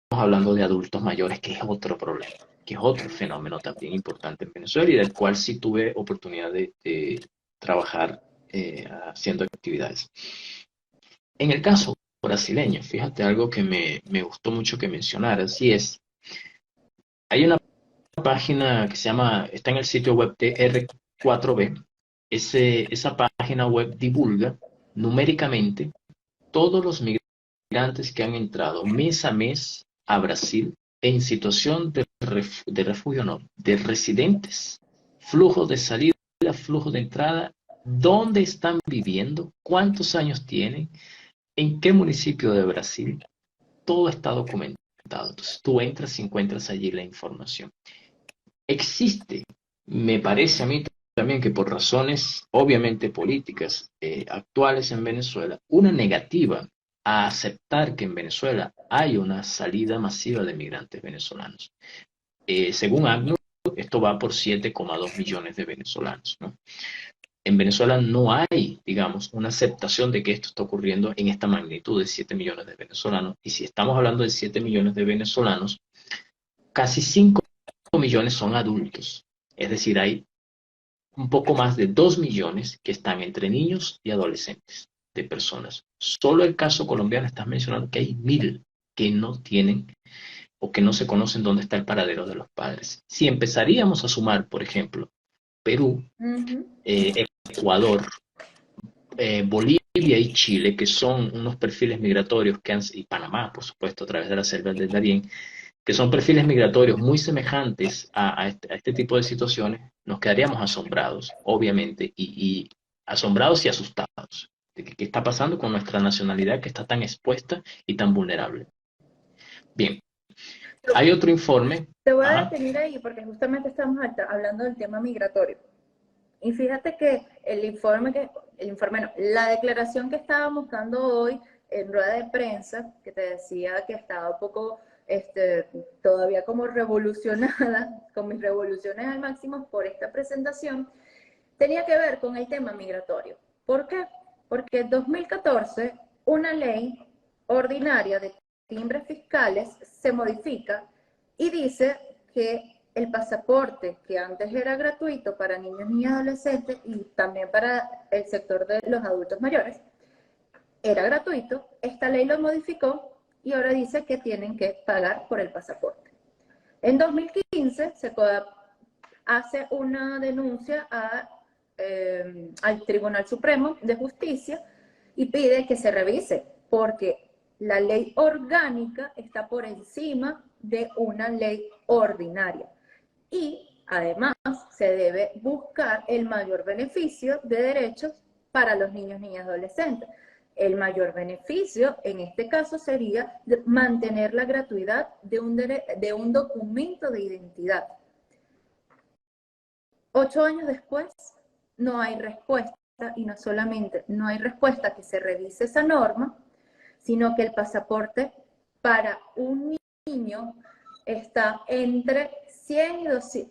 hablando de adultos mayores, que es otro problema, que es otro fenómeno también importante en Venezuela y del cual sí tuve oportunidad de trabajar haciendo actividades. En el caso brasileño, fíjate algo que me gustó mucho que mencionaras, y es, hay una página que está en el sitio web de R4B. Esa página web divulga numéricamente todos los migrantes que han entrado mes a mes a Brasil en situación de refugio, no, de residentes, flujo de salida, flujo de entrada, dónde están viviendo, cuántos años tienen, en qué municipio de Brasil. Todo está documentado. Entonces tú entras y encuentras allí la información. Existe, me parece a mí también, que por razones obviamente políticas actuales en Venezuela, una negativa a aceptar que en Venezuela hay una salida masiva de migrantes venezolanos. Según ACNUR, esto va por 7,2 millones de venezolanos, ¿no? En Venezuela no hay, digamos, una aceptación de que esto está ocurriendo en esta magnitud de 7 millones de venezolanos. Y si estamos hablando de 7 millones de venezolanos, casi 5 millones son adultos. Es decir, hay un poco más de 2 millones que están entre niños y adolescentes de personas. Solo el caso colombiano estás mencionando que hay 1000 que no tienen o que no se conocen dónde está el paradero de los padres. Si empezaríamos a sumar, por ejemplo, Perú, Ecuador, Bolivia y Chile, que son unos perfiles migratorios y Panamá, por supuesto, a través de la selva del Darién, que son perfiles migratorios muy semejantes a este tipo de situaciones, nos quedaríamos asombrados, obviamente, y asombrados y asustados de qué está pasando con nuestra nacionalidad, que está tan expuesta y tan vulnerable. Bien, hay otro informe. Te voy a detener ahí porque justamente estamos hablando del tema migratorio. Y fíjate que la declaración que estábamos dando hoy en rueda de prensa, que te decía que estaba un poco todavía como revolucionada, con mis revoluciones al máximo por esta presentación, tenía que ver con el tema migratorio. ¿Por qué? Porque en 2014 una ley ordinaria de timbres fiscales se modifica y dice que el pasaporte, que antes era gratuito para niños y adolescentes y también para el sector de los adultos mayores, era gratuito. Esta ley lo modificó y ahora dice que tienen que pagar por el pasaporte. En 2015 se hace una denuncia al Tribunal Supremo de Justicia y pide que se revise, porque la ley orgánica está por encima de una ley ordinaria. Y además se debe buscar el mayor beneficio de derechos para los niños, niñas y adolescentes. El mayor beneficio en este caso sería mantener la gratuidad de un documento de identidad. 8 años después no hay respuesta, y no solamente no hay respuesta que se revise esa norma, sino que el pasaporte para un niño está entre 100 y 200,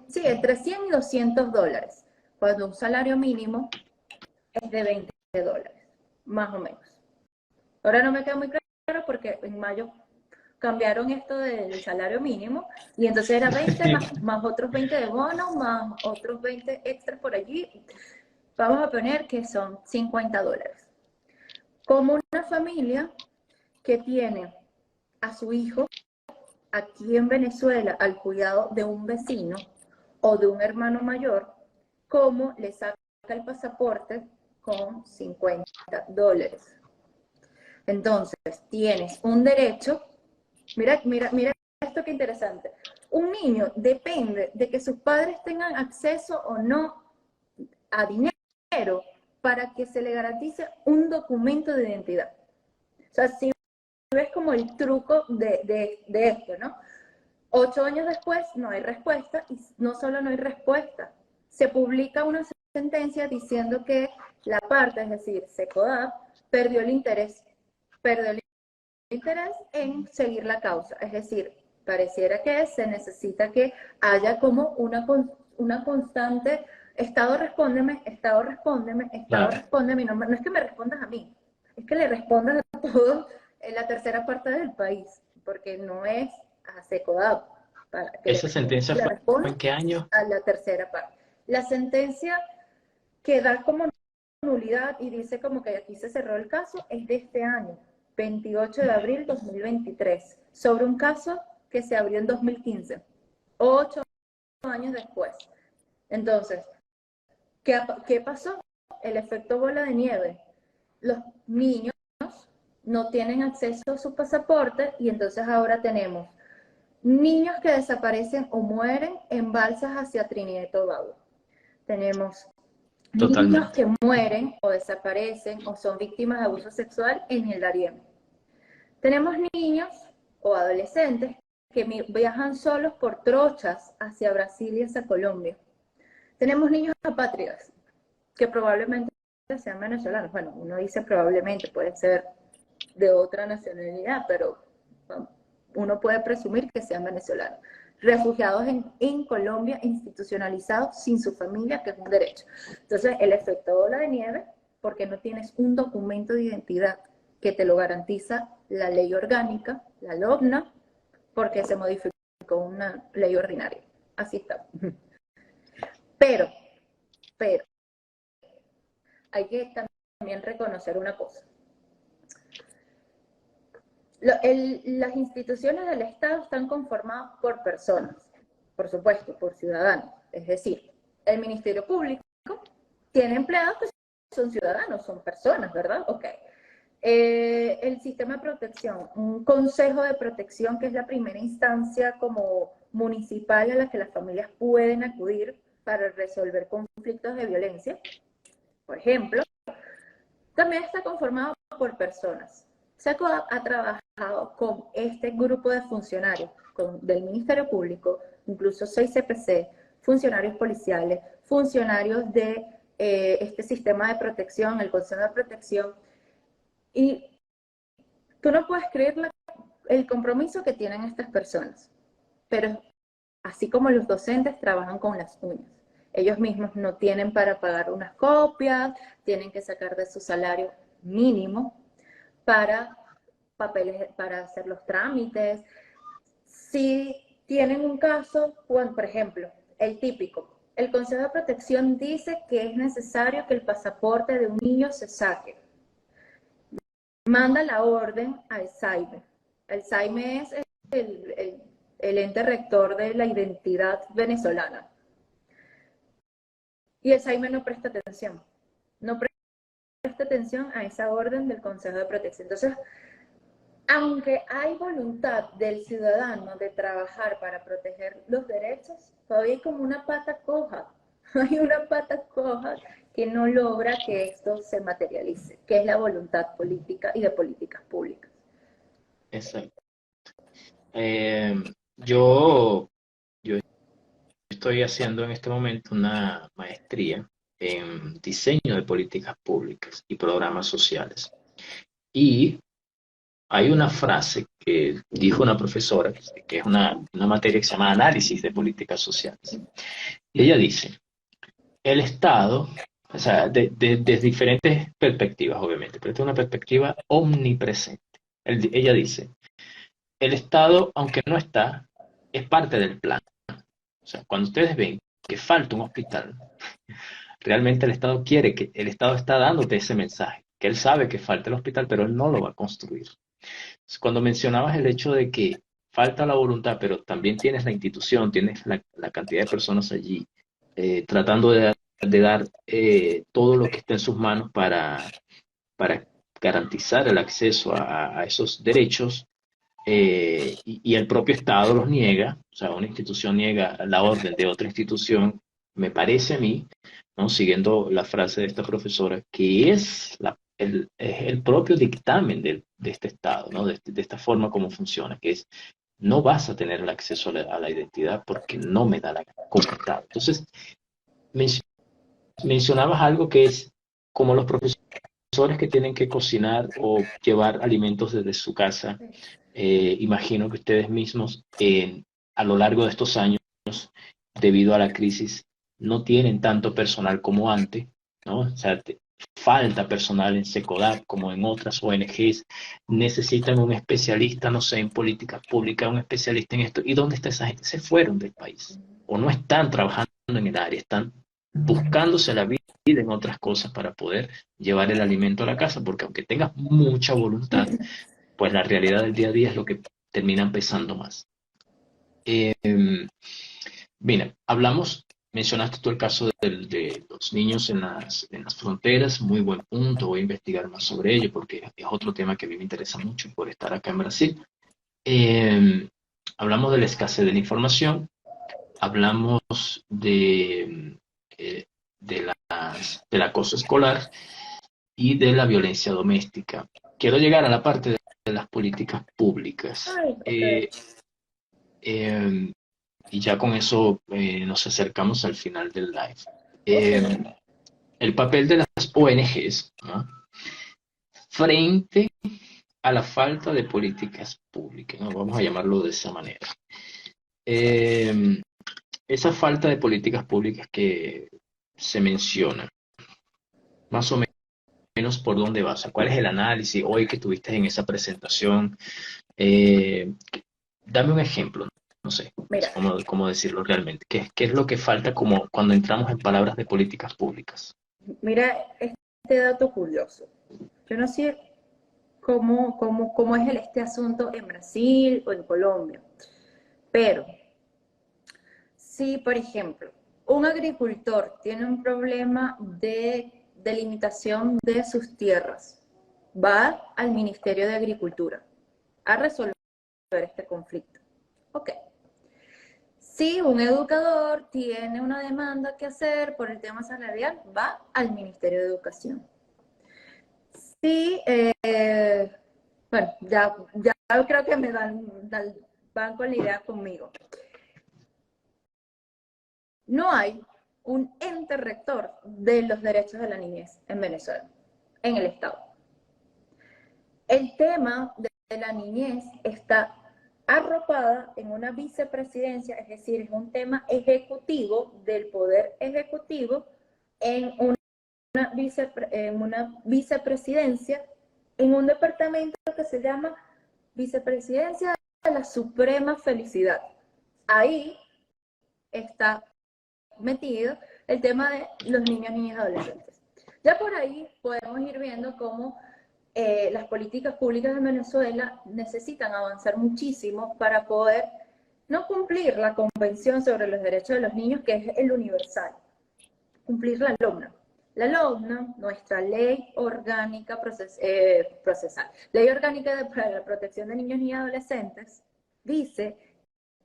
sí, entre 100 y $200, cuando un salario mínimo es de $20, más o menos. Ahora no me queda muy claro porque en mayo cambiaron esto del salario mínimo y entonces era 20 más otros 20 de bono, más otros 20 extras por allí. Vamos a poner que son $50. Como una familia que tiene a su hijo aquí en Venezuela al cuidado de un vecino o de un hermano mayor, ¿cómo le saca el pasaporte con $50? Entonces, tienes un derecho, mira esto qué interesante. Un niño depende de que sus padres tengan acceso o no a dinero para que se le garantice un documento de identidad. O sea, si ves como el truco de esto, ¿no? 8 años después no hay respuesta, y no solo no hay respuesta, se publica una sentencia diciendo que la parte, es decir, SECODAP, perdió el interés en seguir la causa. Es decir, pareciera que se necesita que haya como una constante Estado, respóndeme, Estado, respóndeme, Estado, Claro. respóndeme. No, no es que me respondas a mí, es que le respondas a todos en la tercera parte del país, porque no es a SECODAP, para que ¿Esa sentencia le fue responda en qué año? a la tercera parte. La sentencia que da como nulidad y dice como que aquí se cerró el caso es de este año, 28 de abril 2023, sobre un caso que se abrió en 2015, 8 años después. Entonces, ¿qué pasó? El efecto bola de nieve. Los niños no tienen acceso a su pasaporte y entonces ahora tenemos niños que desaparecen o mueren en balsas hacia Trinidad y Tobago. Tenemos niños Totalmente. que mueren o desaparecen o son víctimas de abuso sexual en el Darién. Tenemos niños o adolescentes que viajan solos por trochas hacia Brasil y hacia Colombia. Tenemos niños apátridas que probablemente sean venezolanos. Bueno, uno dice probablemente, puede ser de otra nacionalidad, pero uno puede presumir que sean venezolanos. Refugiados en Colombia, institucionalizados sin su familia, que es un derecho. Entonces, el efecto bola de nieve, porque no tienes un documento de identidad que te lo garantiza la ley orgánica, la LOGNA, porque se modificó una ley ordinaria. Así está. Pero, hay que también reconocer una cosa. Las instituciones del Estado están conformadas por personas, por supuesto, por ciudadanos. Es decir, el Ministerio Público tiene empleados que son ciudadanos, son personas, ¿verdad? Ok. El sistema de protección, un consejo de protección que es la primera instancia como municipal a la que las familias pueden acudir para resolver conflictos de violencia, por ejemplo, también está conformado por personas. SECO ha trabajado con este grupo de funcionarios del Ministerio Público, incluso 6 CPC, funcionarios policiales, funcionarios de este sistema de protección, el Consejo de Protección, y tú no puedes creer el compromiso que tienen estas personas, pero así como los docentes trabajan con las uñas. Ellos mismos no tienen para pagar unas copias, tienen que sacar de su salario mínimo para papeles, para hacer los trámites. Si tienen un caso, bueno, por ejemplo, el típico, el Consejo de Protección dice que es necesario que el pasaporte de un niño se saque. Manda la orden al SAIME. El SAIME es el ente rector de la identidad venezolana. Y el SAIME no presta atención. No presta atención a esa orden del Consejo de Protección. Entonces, aunque hay voluntad del ciudadano de trabajar para proteger los derechos, todavía hay como una pata coja. Hay una pata coja que no logra que esto se materialice, que es la voluntad política y de políticas públicas. Exacto. Yo, yo estoy haciendo en este momento una maestría en diseño de políticas públicas y programas sociales. Y hay una frase que dijo una profesora, que es una materia que se llama Análisis de Políticas Sociales. Y ella dice, el Estado, o sea, desde diferentes perspectivas, obviamente, pero esta es una perspectiva omnipresente. Ella dice, el Estado, aunque no está, es parte del plan. O sea, cuando ustedes ven que falta un hospital, realmente el Estado quiere que, el Estado está dándote ese mensaje, que él sabe que falta el hospital, pero él no lo va a construir. Cuando mencionabas el hecho de que falta la voluntad, pero también tienes la institución, tienes la cantidad de personas allí tratando de dar todo lo que está en sus manos para garantizar el acceso a esos derechos, y el propio Estado los niega, o sea, una institución niega la orden de otra institución, me parece a mí, ¿no? Siguiendo la frase de esta profesora, que es el propio dictamen de este Estado, ¿no? De esta forma como funciona, que es, no vas a tener el acceso a la identidad porque no me da la como Estado. Entonces, men- mencionabas algo que es como los profesores que tienen que cocinar o llevar alimentos desde su casa. Imagino que ustedes mismos, a lo largo de estos años, debido a la crisis, no tienen tanto personal como antes, ¿no? O sea, falta personal en Secodap como en otras ONGs, necesitan un especialista, no sé, en políticas públicas, un especialista en esto. ¿Y dónde está esa gente? Se fueron del país o no están trabajando en el área, están buscándose la vida en otras cosas para poder llevar el alimento a la casa, porque aunque tengas mucha voluntad, pues la realidad del día a día es lo que termina pesando más. Eh, Mira, mencionaste tú el caso de los niños en las fronteras, muy buen punto, voy a investigar más sobre ello porque es otro tema que a mí me interesa mucho por estar acá en Brasil. Eh, Hablamos de la escasez de la información, hablamos eh, del acoso escolar y de la violencia doméstica. Quiero llegar a la parte de las políticas públicas. Ay, ok. Eh, y ya con eso nos acercamos al final del live. Eh, el papel de las ONGs, ¿no? Frente a la falta de políticas públicas, ¿no? Vamos a llamarlo de esa manera. Eh, Esa falta de políticas públicas que se menciona, más o menos por dónde vas, cuál es el análisis hoy que tuviste en esa presentación. Eh, Dame un ejemplo, no sé, no Mira, sé cómo decirlo realmente. ¿Qué es lo que falta como cuando entramos en palabras de políticas públicas? mira este dato curioso. Yo no sé cómo es este asunto en Brasil o en Colombia, pero si, por ejemplo, un agricultor tiene un problema de delimitación de sus tierras, va al Ministerio de Agricultura a resolver este conflicto. Ok. Si un educador tiene una demanda que hacer por el tema salarial, va al Ministerio de Educación. Si, bueno, ya creo que van con la idea conmigo. No hay un ente rector de los derechos de la niñez en Venezuela, en el Estado. El tema de la niñez está arropada en una vicepresidencia, es decir, es un tema ejecutivo del Poder Ejecutivo en una vicepresidencia, en un departamento que se llama Vicepresidencia de la Suprema Felicidad. Ahí está metido el tema de los niños, niñas y adolescentes. Ya por ahí podemos ir viendo cómo las políticas públicas de Venezuela necesitan avanzar muchísimo para poder no cumplir la Convención sobre los Derechos de los Niños, que es el universal, cumplir la LOMNA. La LOMNA, nuestra ley orgánica procesal, ley orgánica para la protección de niños y adolescentes, dice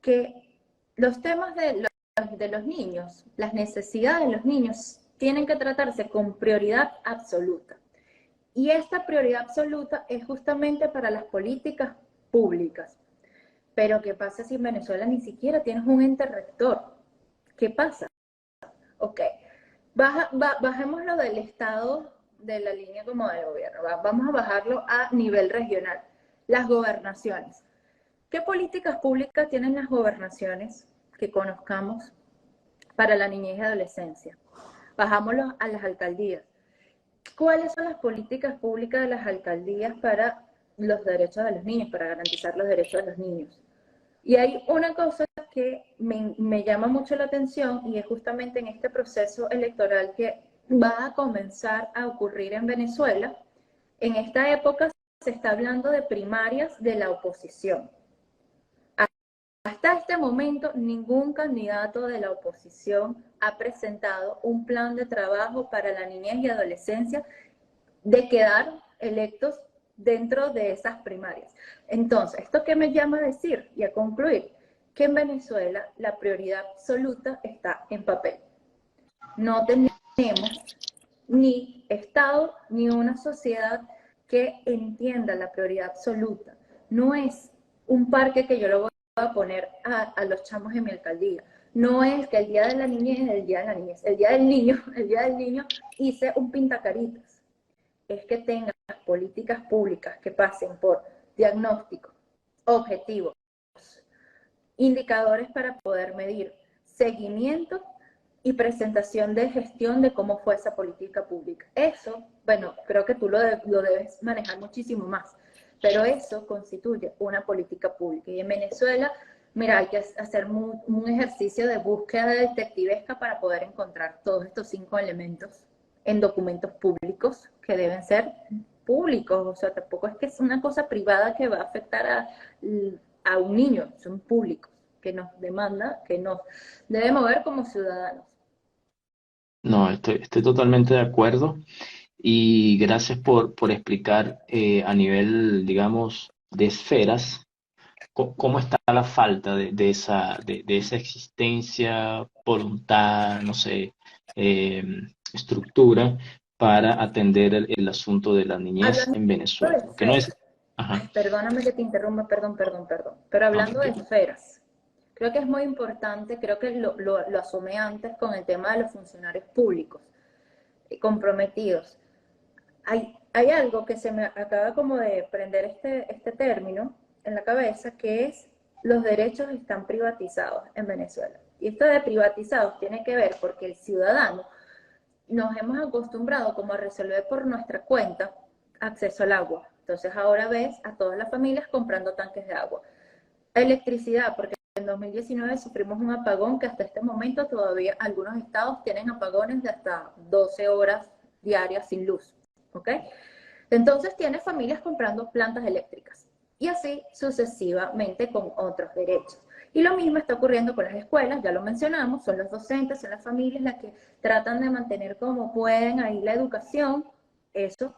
que los temas de los niños, las necesidades de los niños, tienen que tratarse con prioridad absoluta. Y esta prioridad absoluta es justamente para las políticas públicas. Pero ¿qué pasa si en Venezuela ni siquiera tienes un ente rector? ¿Qué pasa? Ok, bajémoslo del Estado de la línea como del gobierno, vamos a bajarlo a nivel regional. Las gobernaciones. ¿Qué políticas públicas tienen las gobernaciones que conozcamos para la niñez y adolescencia? Bajámoslo a las alcaldías. ¿Cuáles son las políticas públicas de las alcaldías para los derechos de los niños, para garantizar los derechos de los niños? Y hay una cosa que me llama mucho la atención y es justamente en este proceso electoral que va a comenzar a ocurrir en Venezuela. En esta época se está hablando de primarias de la oposición. Hasta este momento, ningún candidato de la oposición ha presentado un plan de trabajo para la niñez y adolescencia de quedar electos dentro de esas primarias. Entonces, ¿esto qué me llama a decir y a concluir? Que en Venezuela la prioridad absoluta está en papel. No tenemos ni Estado ni una sociedad que entienda la prioridad absoluta. No es un parque que yo lo voy a poner a los chamos en mi alcaldía. No es que el día de la niñez es el día de la niñez. El día del niño hice un pintacaritas. Es que tengas políticas públicas que pasen por diagnóstico, objetivos, indicadores para poder medir, seguimiento y presentación de gestión de cómo fue esa política pública. Eso, bueno, creo que tú lo debes manejar muchísimo más, pero eso constituye una política pública. Y en Venezuela, mira, hay que hacer un ejercicio de búsqueda detectivesca para poder encontrar todos estos 5 elementos en documentos públicos que deben ser públicos. O sea, tampoco es que es una cosa privada que va a afectar a un niño, son públicos, que nos demanda, que nos debe mover como ciudadanos. No, estoy totalmente de acuerdo y gracias por explicar a nivel, digamos, de esferas, cómo está la falta de esa existencia, voluntad, no sé, eh, estructura para atender el asunto de la niñez Hablando en de Venezuela, que no es... esferas, Ajá, ay, perdóname que te interrumpa, perdón, pero no, hablando de tranquilo. esferas, creo que es muy importante, creo que lo asumí antes con el tema de los funcionarios públicos comprometidos. Hay algo que se me acaba como de prender este término en la cabeza, que es los derechos están privatizados en Venezuela. Y esto de privatizados tiene que ver porque el ciudadano nos hemos acostumbrado como a resolver por nuestra cuenta acceso al agua. Entonces ahora ves a todas las familias comprando tanques de agua. Electricidad, porque en 2019 sufrimos un apagón que hasta este momento todavía algunos estados tienen apagones de hasta 12 horas diarias sin luz. ¿Ok? Entonces tienes familias comprando plantas eléctricas y así sucesivamente con otros derechos. Y lo mismo está ocurriendo con las escuelas, ya lo mencionamos, son los docentes, son las familias las que tratan de mantener como pueden ahí la educación, eso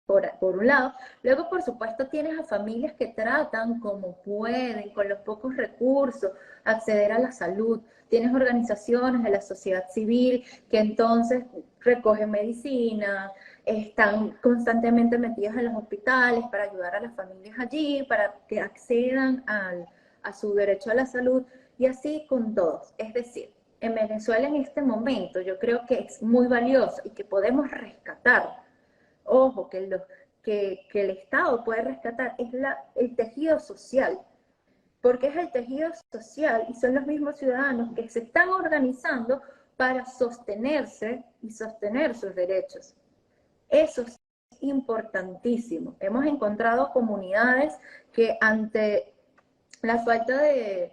por un lado. Luego, por supuesto, tienes a familias que tratan como pueden, con los pocos recursos, acceder a la salud. Tienes organizaciones de la sociedad civil que entonces recogen medicina, están constantemente metidos en los hospitales para ayudar a las familias allí, para que accedan a su derecho a la salud, y así con todos. Es decir, en Venezuela en este momento yo creo que es muy valioso y que podemos rescatar. Ojo, que el Estado puede rescatar es el tejido social, porque es el tejido social y son los mismos ciudadanos que se están organizando para sostenerse y sostener sus derechos. Eso es importantísimo. Hemos encontrado comunidades que ante la falta de,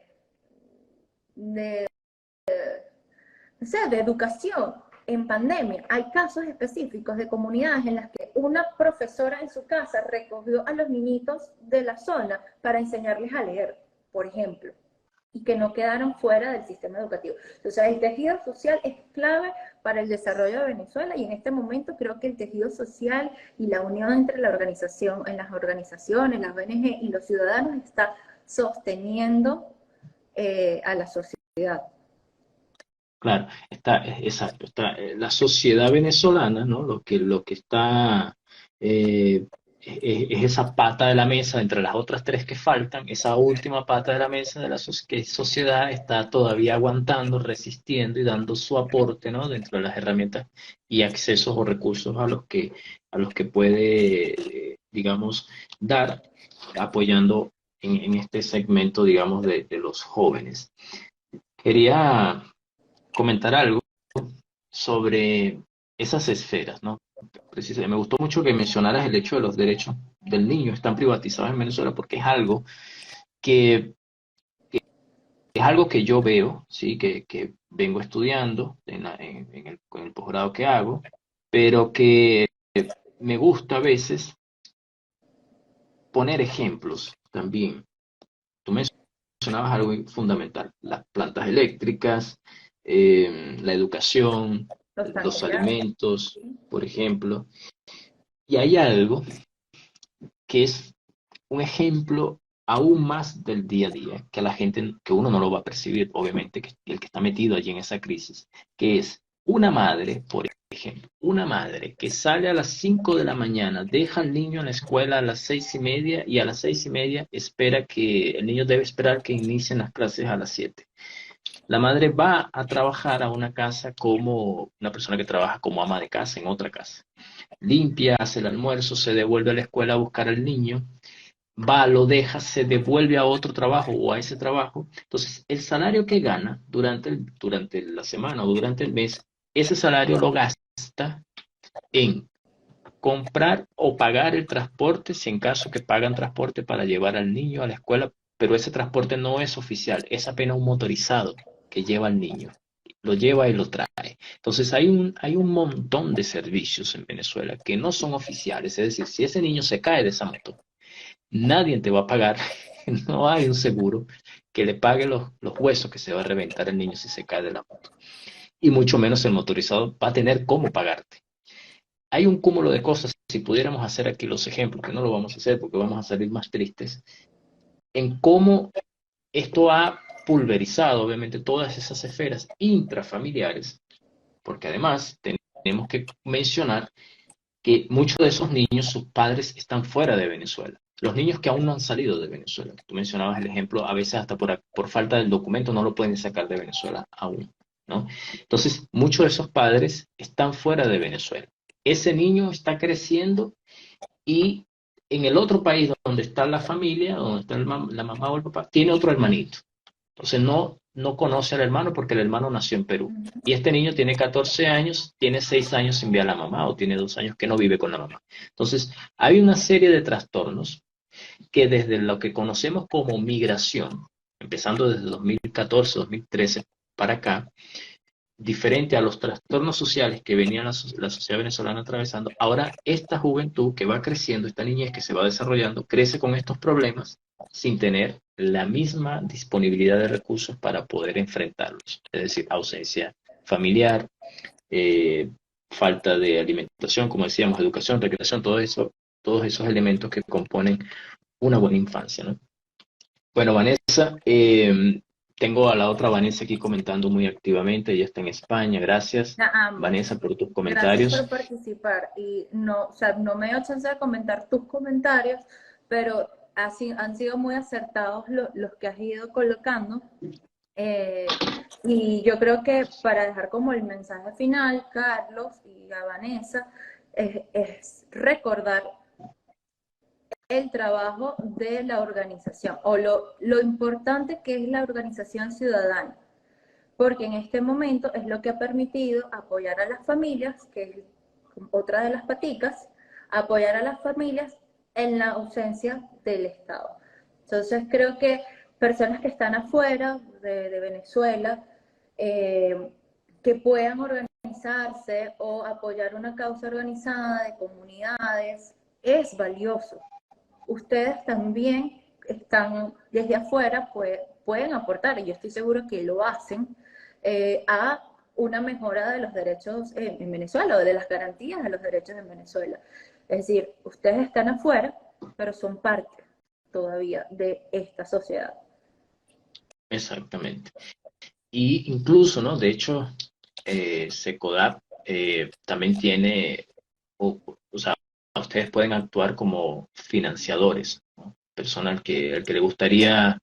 o sea, de educación en pandemia, hay casos específicos de comunidades en las que una profesora en su casa recogió a los niñitos de la zona para enseñarles a leer, por ejemplo, y que no quedaron fuera del sistema educativo. O sea, el tejido social es clave para el desarrollo de Venezuela y en este momento creo que el tejido social y la unión entre la organización, en las organizaciones, las ONG y los ciudadanos está sosteniendo a la sociedad. Claro, exacto, está la sociedad venezolana, ¿no? Lo que está es esa pata de la mesa entre las otras tres que faltan, esa última pata de la mesa de la sociedad está todavía aguantando, resistiendo y dando su aporte, ¿no? Dentro de las herramientas y accesos o recursos a los que puede, digamos, dar, apoyando en este segmento, digamos, de los jóvenes. Quería comentar algo sobre esas esferas, ¿no? Precisamente, me gustó mucho que mencionaras el hecho de los derechos del niño están privatizados en Venezuela porque que, es algo que yo veo, ¿sí? Que vengo estudiando en el posgrado que hago, pero que me gusta a veces poner ejemplos también. Tú mencionabas algo fundamental, las plantas eléctricas, la educación, Los los tanques de agua. alimentos, por ejemplo. Y hay algo que es un ejemplo aún más del día a día, que la gente, que uno no lo va a percibir, obviamente, que el que está metido allí en esa crisis, que es una madre, por ejemplo, una madre que sale a las 5 de la mañana, deja al niño en la escuela a las 6:30 y a las 6:30 el niño debe esperar que inicien las clases a las 7. La madre va a trabajar a una casa como una persona que trabaja como ama de casa en otra casa. Limpia, hace el almuerzo, se devuelve a la escuela a buscar al niño, va, lo deja, se devuelve a otro trabajo o a ese trabajo. Entonces, el salario que gana durante la semana o durante el mes, ese salario lo gasta en comprar o pagar el transporte, si en caso que pagan transporte para llevar al niño a la escuela, pero ese transporte no es oficial, es apenas un motorizado que lleva al niño, lo lleva y lo trae. Entonces hay un montón de servicios en Venezuela que no son oficiales, es decir, si ese niño se cae de esa moto, nadie te va a pagar, no hay un seguro que le pague los huesos que se va a reventar el niño si se cae de la moto. Y mucho menos el motorizado va a tener cómo pagarte. Hay un cúmulo de cosas, si pudiéramos hacer aquí los ejemplos, que no lo vamos a hacer porque vamos a salir más tristes, en cómo esto ha pulverizado obviamente todas esas esferas intrafamiliares, porque además tenemos que mencionar que muchos de esos niños, sus padres están fuera de Venezuela. Los niños que aún no han salido de Venezuela. Tú mencionabas el ejemplo, a veces hasta por falta del documento no lo pueden sacar de Venezuela aún, ¿no? Entonces, muchos de esos padres están fuera de Venezuela. Ese niño está creciendo y en el otro país donde está la familia, donde está la mamá o el papá, tiene otro hermanito. Entonces no conoce al hermano porque el hermano nació en Perú. Y este niño tiene 14 años, tiene 6 años sin ver a la mamá o tiene 2 años que no vive con la mamá. Entonces, hay una serie de trastornos que desde lo que conocemos como migración, empezando desde 2014, 2013 para acá, diferente a los trastornos sociales que venía la sociedad venezolana atravesando, ahora esta juventud que va creciendo, esta niñez que se va desarrollando, crece con estos problemas sin tener la misma disponibilidad de recursos para poder enfrentarlos. Es decir, ausencia familiar, eh, falta de alimentación, como decíamos, educación, recreación, todo eso, todos esos elementos que componen una buena infancia, ¿no? Bueno, Vanessa, tengo a la otra Vanessa aquí comentando muy activamente, ella está en España, gracias, A ambos. Vanessa, por tus Gracias por comentarios. participar. Y no, o sea, no me dio chance de comentar tus comentarios, pero así, han sido muy acertados los que has ido colocando. Eh, y yo creo que para dejar como el mensaje final, Carlos y a Vanessa, es recordar el trabajo de la organización o lo importante que es la organización ciudadana, porque en este momento es lo que ha permitido apoyar a las familias, que es otra de las paticas, apoyar a las familias en la ausencia del Estado. Entonces creo que personas que están afuera de Venezuela, que puedan organizarse o apoyar una causa organizada de comunidades, es valioso. Ustedes también están desde afuera, pueden aportar, y yo estoy seguro que lo hacen, a una mejora de los derechos en Venezuela o de las garantías de los derechos en Venezuela. Es decir, ustedes están afuera, pero son parte todavía de esta sociedad. Exactamente. Y incluso, ¿no? De hecho, Secodap también tiene, o sea, ustedes pueden actuar como financiadores, ¿no? Persona al que le gustaría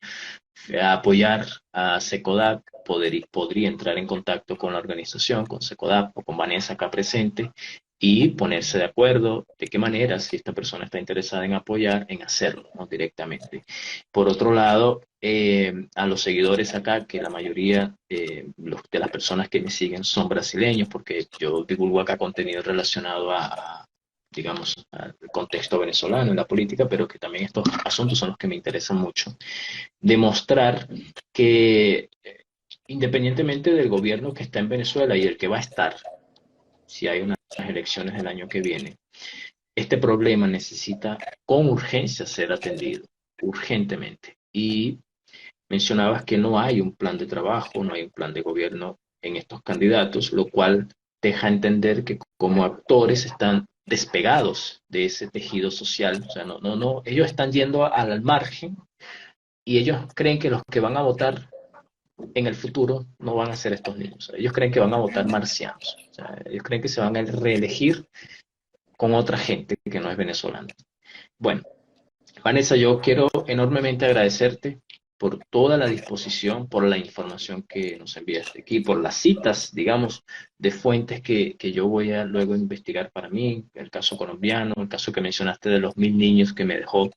apoyar a Secodap podría entrar en contacto con la organización, con Secodap o con Vanessa acá presente y ponerse de acuerdo de qué manera, si esta persona está interesada en apoyar, en hacerlo, ¿no? Directamente. Por otro lado, a los seguidores acá, que la mayoría de las personas que me siguen son brasileños, porque yo divulgo acá contenido relacionado digamos, al contexto venezolano, en la política, pero que también estos asuntos son los que me interesan mucho. Demostrar que independientemente del gobierno que está en Venezuela y el que va a estar, si hay unas elecciones el año que viene, este problema necesita con urgencia ser atendido, urgentemente. Y mencionabas que no hay un plan de trabajo, no hay un plan de gobierno en estos candidatos, lo cual deja entender que como actores están despegados de ese tejido social, o sea, ellos están yendo al margen y ellos creen que los que van a votar en el futuro no van a ser estos niños. Ellos creen que van a votar marcianos. O sea, ellos creen que se van a reelegir con otra gente que no es venezolana. Bueno, Vanessa, yo quiero enormemente agradecerte por toda la disposición, por la información que nos enviaste aquí, por las citas, digamos, de fuentes que yo voy a luego investigar para mí, el caso colombiano, el caso que mencionaste de los 1000 niños que me dejó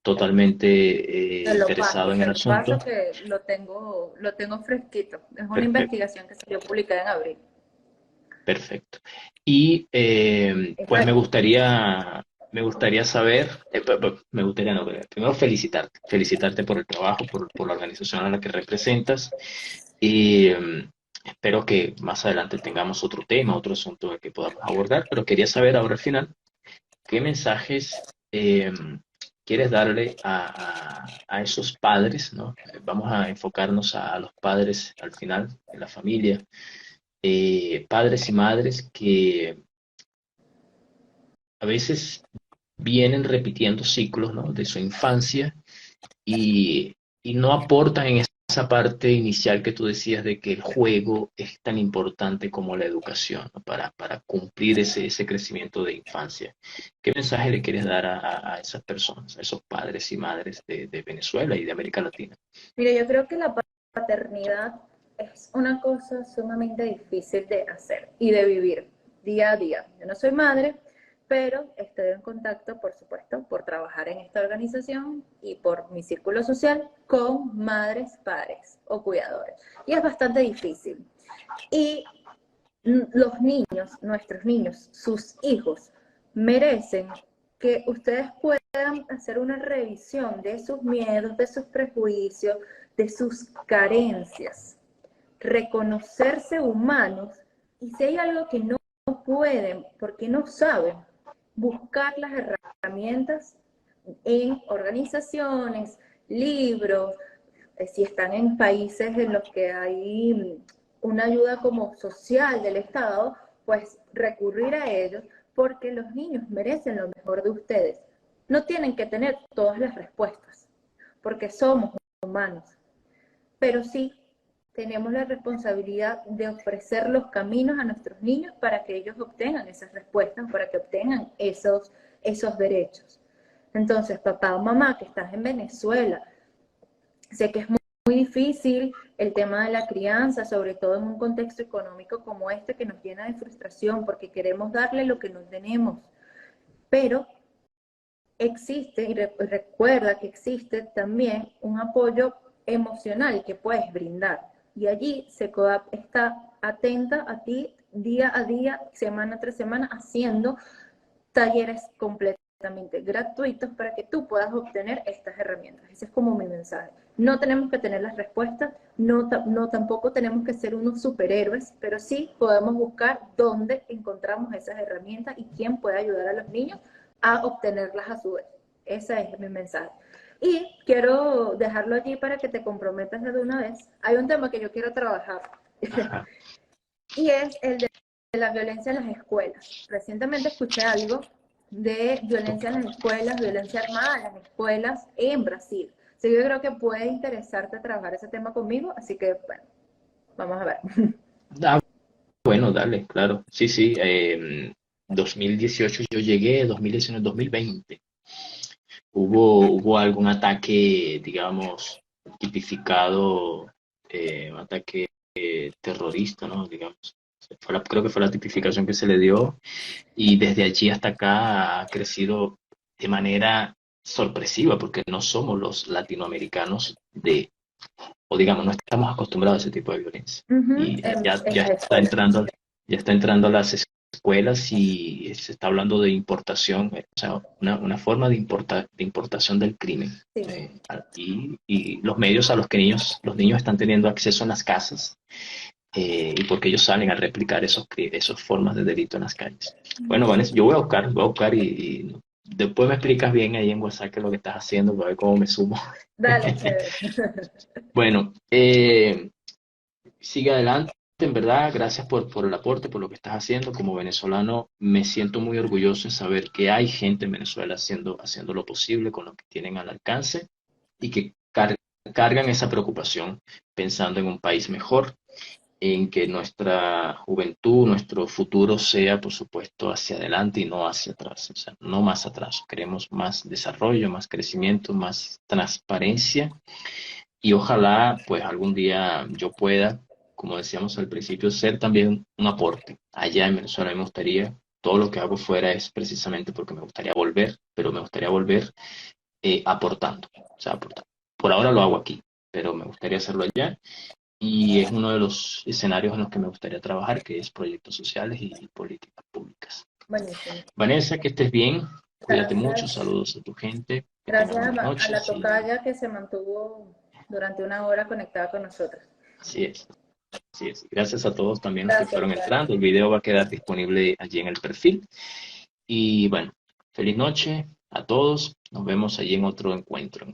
totalmente interesado en Te el lo paso asunto. que lo tengo fresquito. Es una Perfecto. investigación que salió publicada en abril. Perfecto. Y Es pues fresquito. me gustaría saber, me gustaría no, primero felicitarte por el trabajo, por la organización a la que representas y espero que más adelante tengamos otro tema, otro asunto que podamos abordar, pero quería saber ahora al final qué mensajes quieres darle a esos padres, ¿no? Vamos a enfocarnos a los padres al final, en la familia padres y madres que a veces vienen repitiendo ciclos, ¿no? De su infancia y no aportan en esa parte inicial que tú decías de que el juego es tan importante como la educación, ¿no? Para cumplir ese crecimiento de infancia. ¿Qué mensaje le quieres dar a esas personas, a esos padres y madres de Venezuela y de América Latina? Mira, yo creo que la paternidad es una cosa sumamente difícil de hacer y de vivir día a día. Yo no soy madre, pero estoy en contacto, por supuesto, por trabajar en esta organización y por mi círculo social con madres, padres o cuidadores. Y es bastante difícil. Y los niños, nuestros niños, sus hijos, merecen que ustedes puedan hacer una revisión de sus miedos, de sus prejuicios, de sus carencias, reconocerse humanos y si hay algo que no pueden, porque no saben, buscar las herramientas en organizaciones, libros, si están en países en los que hay una ayuda como social del Estado, pues recurrir a ellos porque los niños merecen lo mejor de ustedes. No tienen que tener todas las respuestas, porque somos humanos, pero sí tenemos la responsabilidad de ofrecer los caminos a nuestros niños para que ellos obtengan esas respuestas, para que obtengan esos derechos. Entonces, papá o mamá que estás en Venezuela, sé que es muy difícil el tema de la crianza, sobre todo en un contexto económico como este que nos llena de frustración porque queremos darle lo que no tenemos. Pero existe, y recuerda que existe también un apoyo emocional que puedes brindar. Y allí SECODAP está atenta a ti día a día, semana tras semana, haciendo talleres completamente gratuitos para que tú puedas obtener estas herramientas. Ese es como mi mensaje. No tenemos que tener las respuestas, no tampoco tenemos que ser unos superhéroes, pero sí podemos buscar dónde encontramos esas herramientas y quién puede ayudar a los niños a obtenerlas a su vez. Ese es mi mensaje. Y quiero dejarlo allí para que te comprometas de una vez. Hay un tema que yo quiero trabajar Ajá. y es el de la violencia en las escuelas. Recientemente escuché algo de violencia en las escuelas, violencia armada en las escuelas en Brasil. Así que yo creo que puede interesarte trabajar ese tema conmigo, así que bueno, vamos a ver. Ah, bueno, dale, claro. Sí, sí. 2018 yo llegué, 2019, 2020. Hubo algún ataque, digamos, tipificado, un ataque terrorista, ¿no? Digamos, Creo que fue la tipificación que se le dio y desde allí hasta acá ha crecido de manera sorpresiva porque no somos los latinoamericanos o digamos, no estamos acostumbrados a ese tipo de violencia. Ujú, Y en las escuelas. ya está entrando a las escuelas y se está hablando de importación, o sea, una forma de importación del crimen. Sí. Y los medios a los que los niños están teniendo acceso en las casas, y porque ellos salen a replicar esas formas de delito en las calles. Bueno, Vanessa, yo voy a buscar y después me explicas bien ahí en WhatsApp qué es lo que estás haciendo para ver cómo me sumo. Dale, chévere. Bueno, sigue adelante, en verdad, gracias por el aporte, por lo que estás haciendo. Como venezolano, me siento muy orgulloso en saber que hay gente en Venezuela haciendo lo posible con lo que tienen al alcance y que cargan esa preocupación pensando en un país mejor, en que nuestra juventud, nuestro futuro sea, por supuesto, hacia adelante y no hacia atrás, o sea, no más atrás. Queremos más desarrollo, más crecimiento, más transparencia y ojalá, pues algún día yo pueda, como decíamos al principio, ser también un aporte. Allá en Venezuela me gustaría, todo lo que hago fuera es precisamente porque me gustaría volver, pero me gustaría volver aportando, o sea, aportando. Por ahora lo hago aquí, pero me gustaría hacerlo allá y es uno de los escenarios en los que me gustaría trabajar, que es proyectos sociales y políticas públicas. Buenísimo. Vanessa, que estés bien, cuídate mucho, Gracias. saludos a tu gente, que tengas Gracias buenas a la noches y tocaya que se mantuvo durante una hora conectada con nosotros. así es. Así es. Gracias a todos también los que Gracias, fueron Clara. entrando. El video va a quedar disponible allí en el perfil. Y bueno, feliz noche a todos. Nos vemos allí en otro encuentro.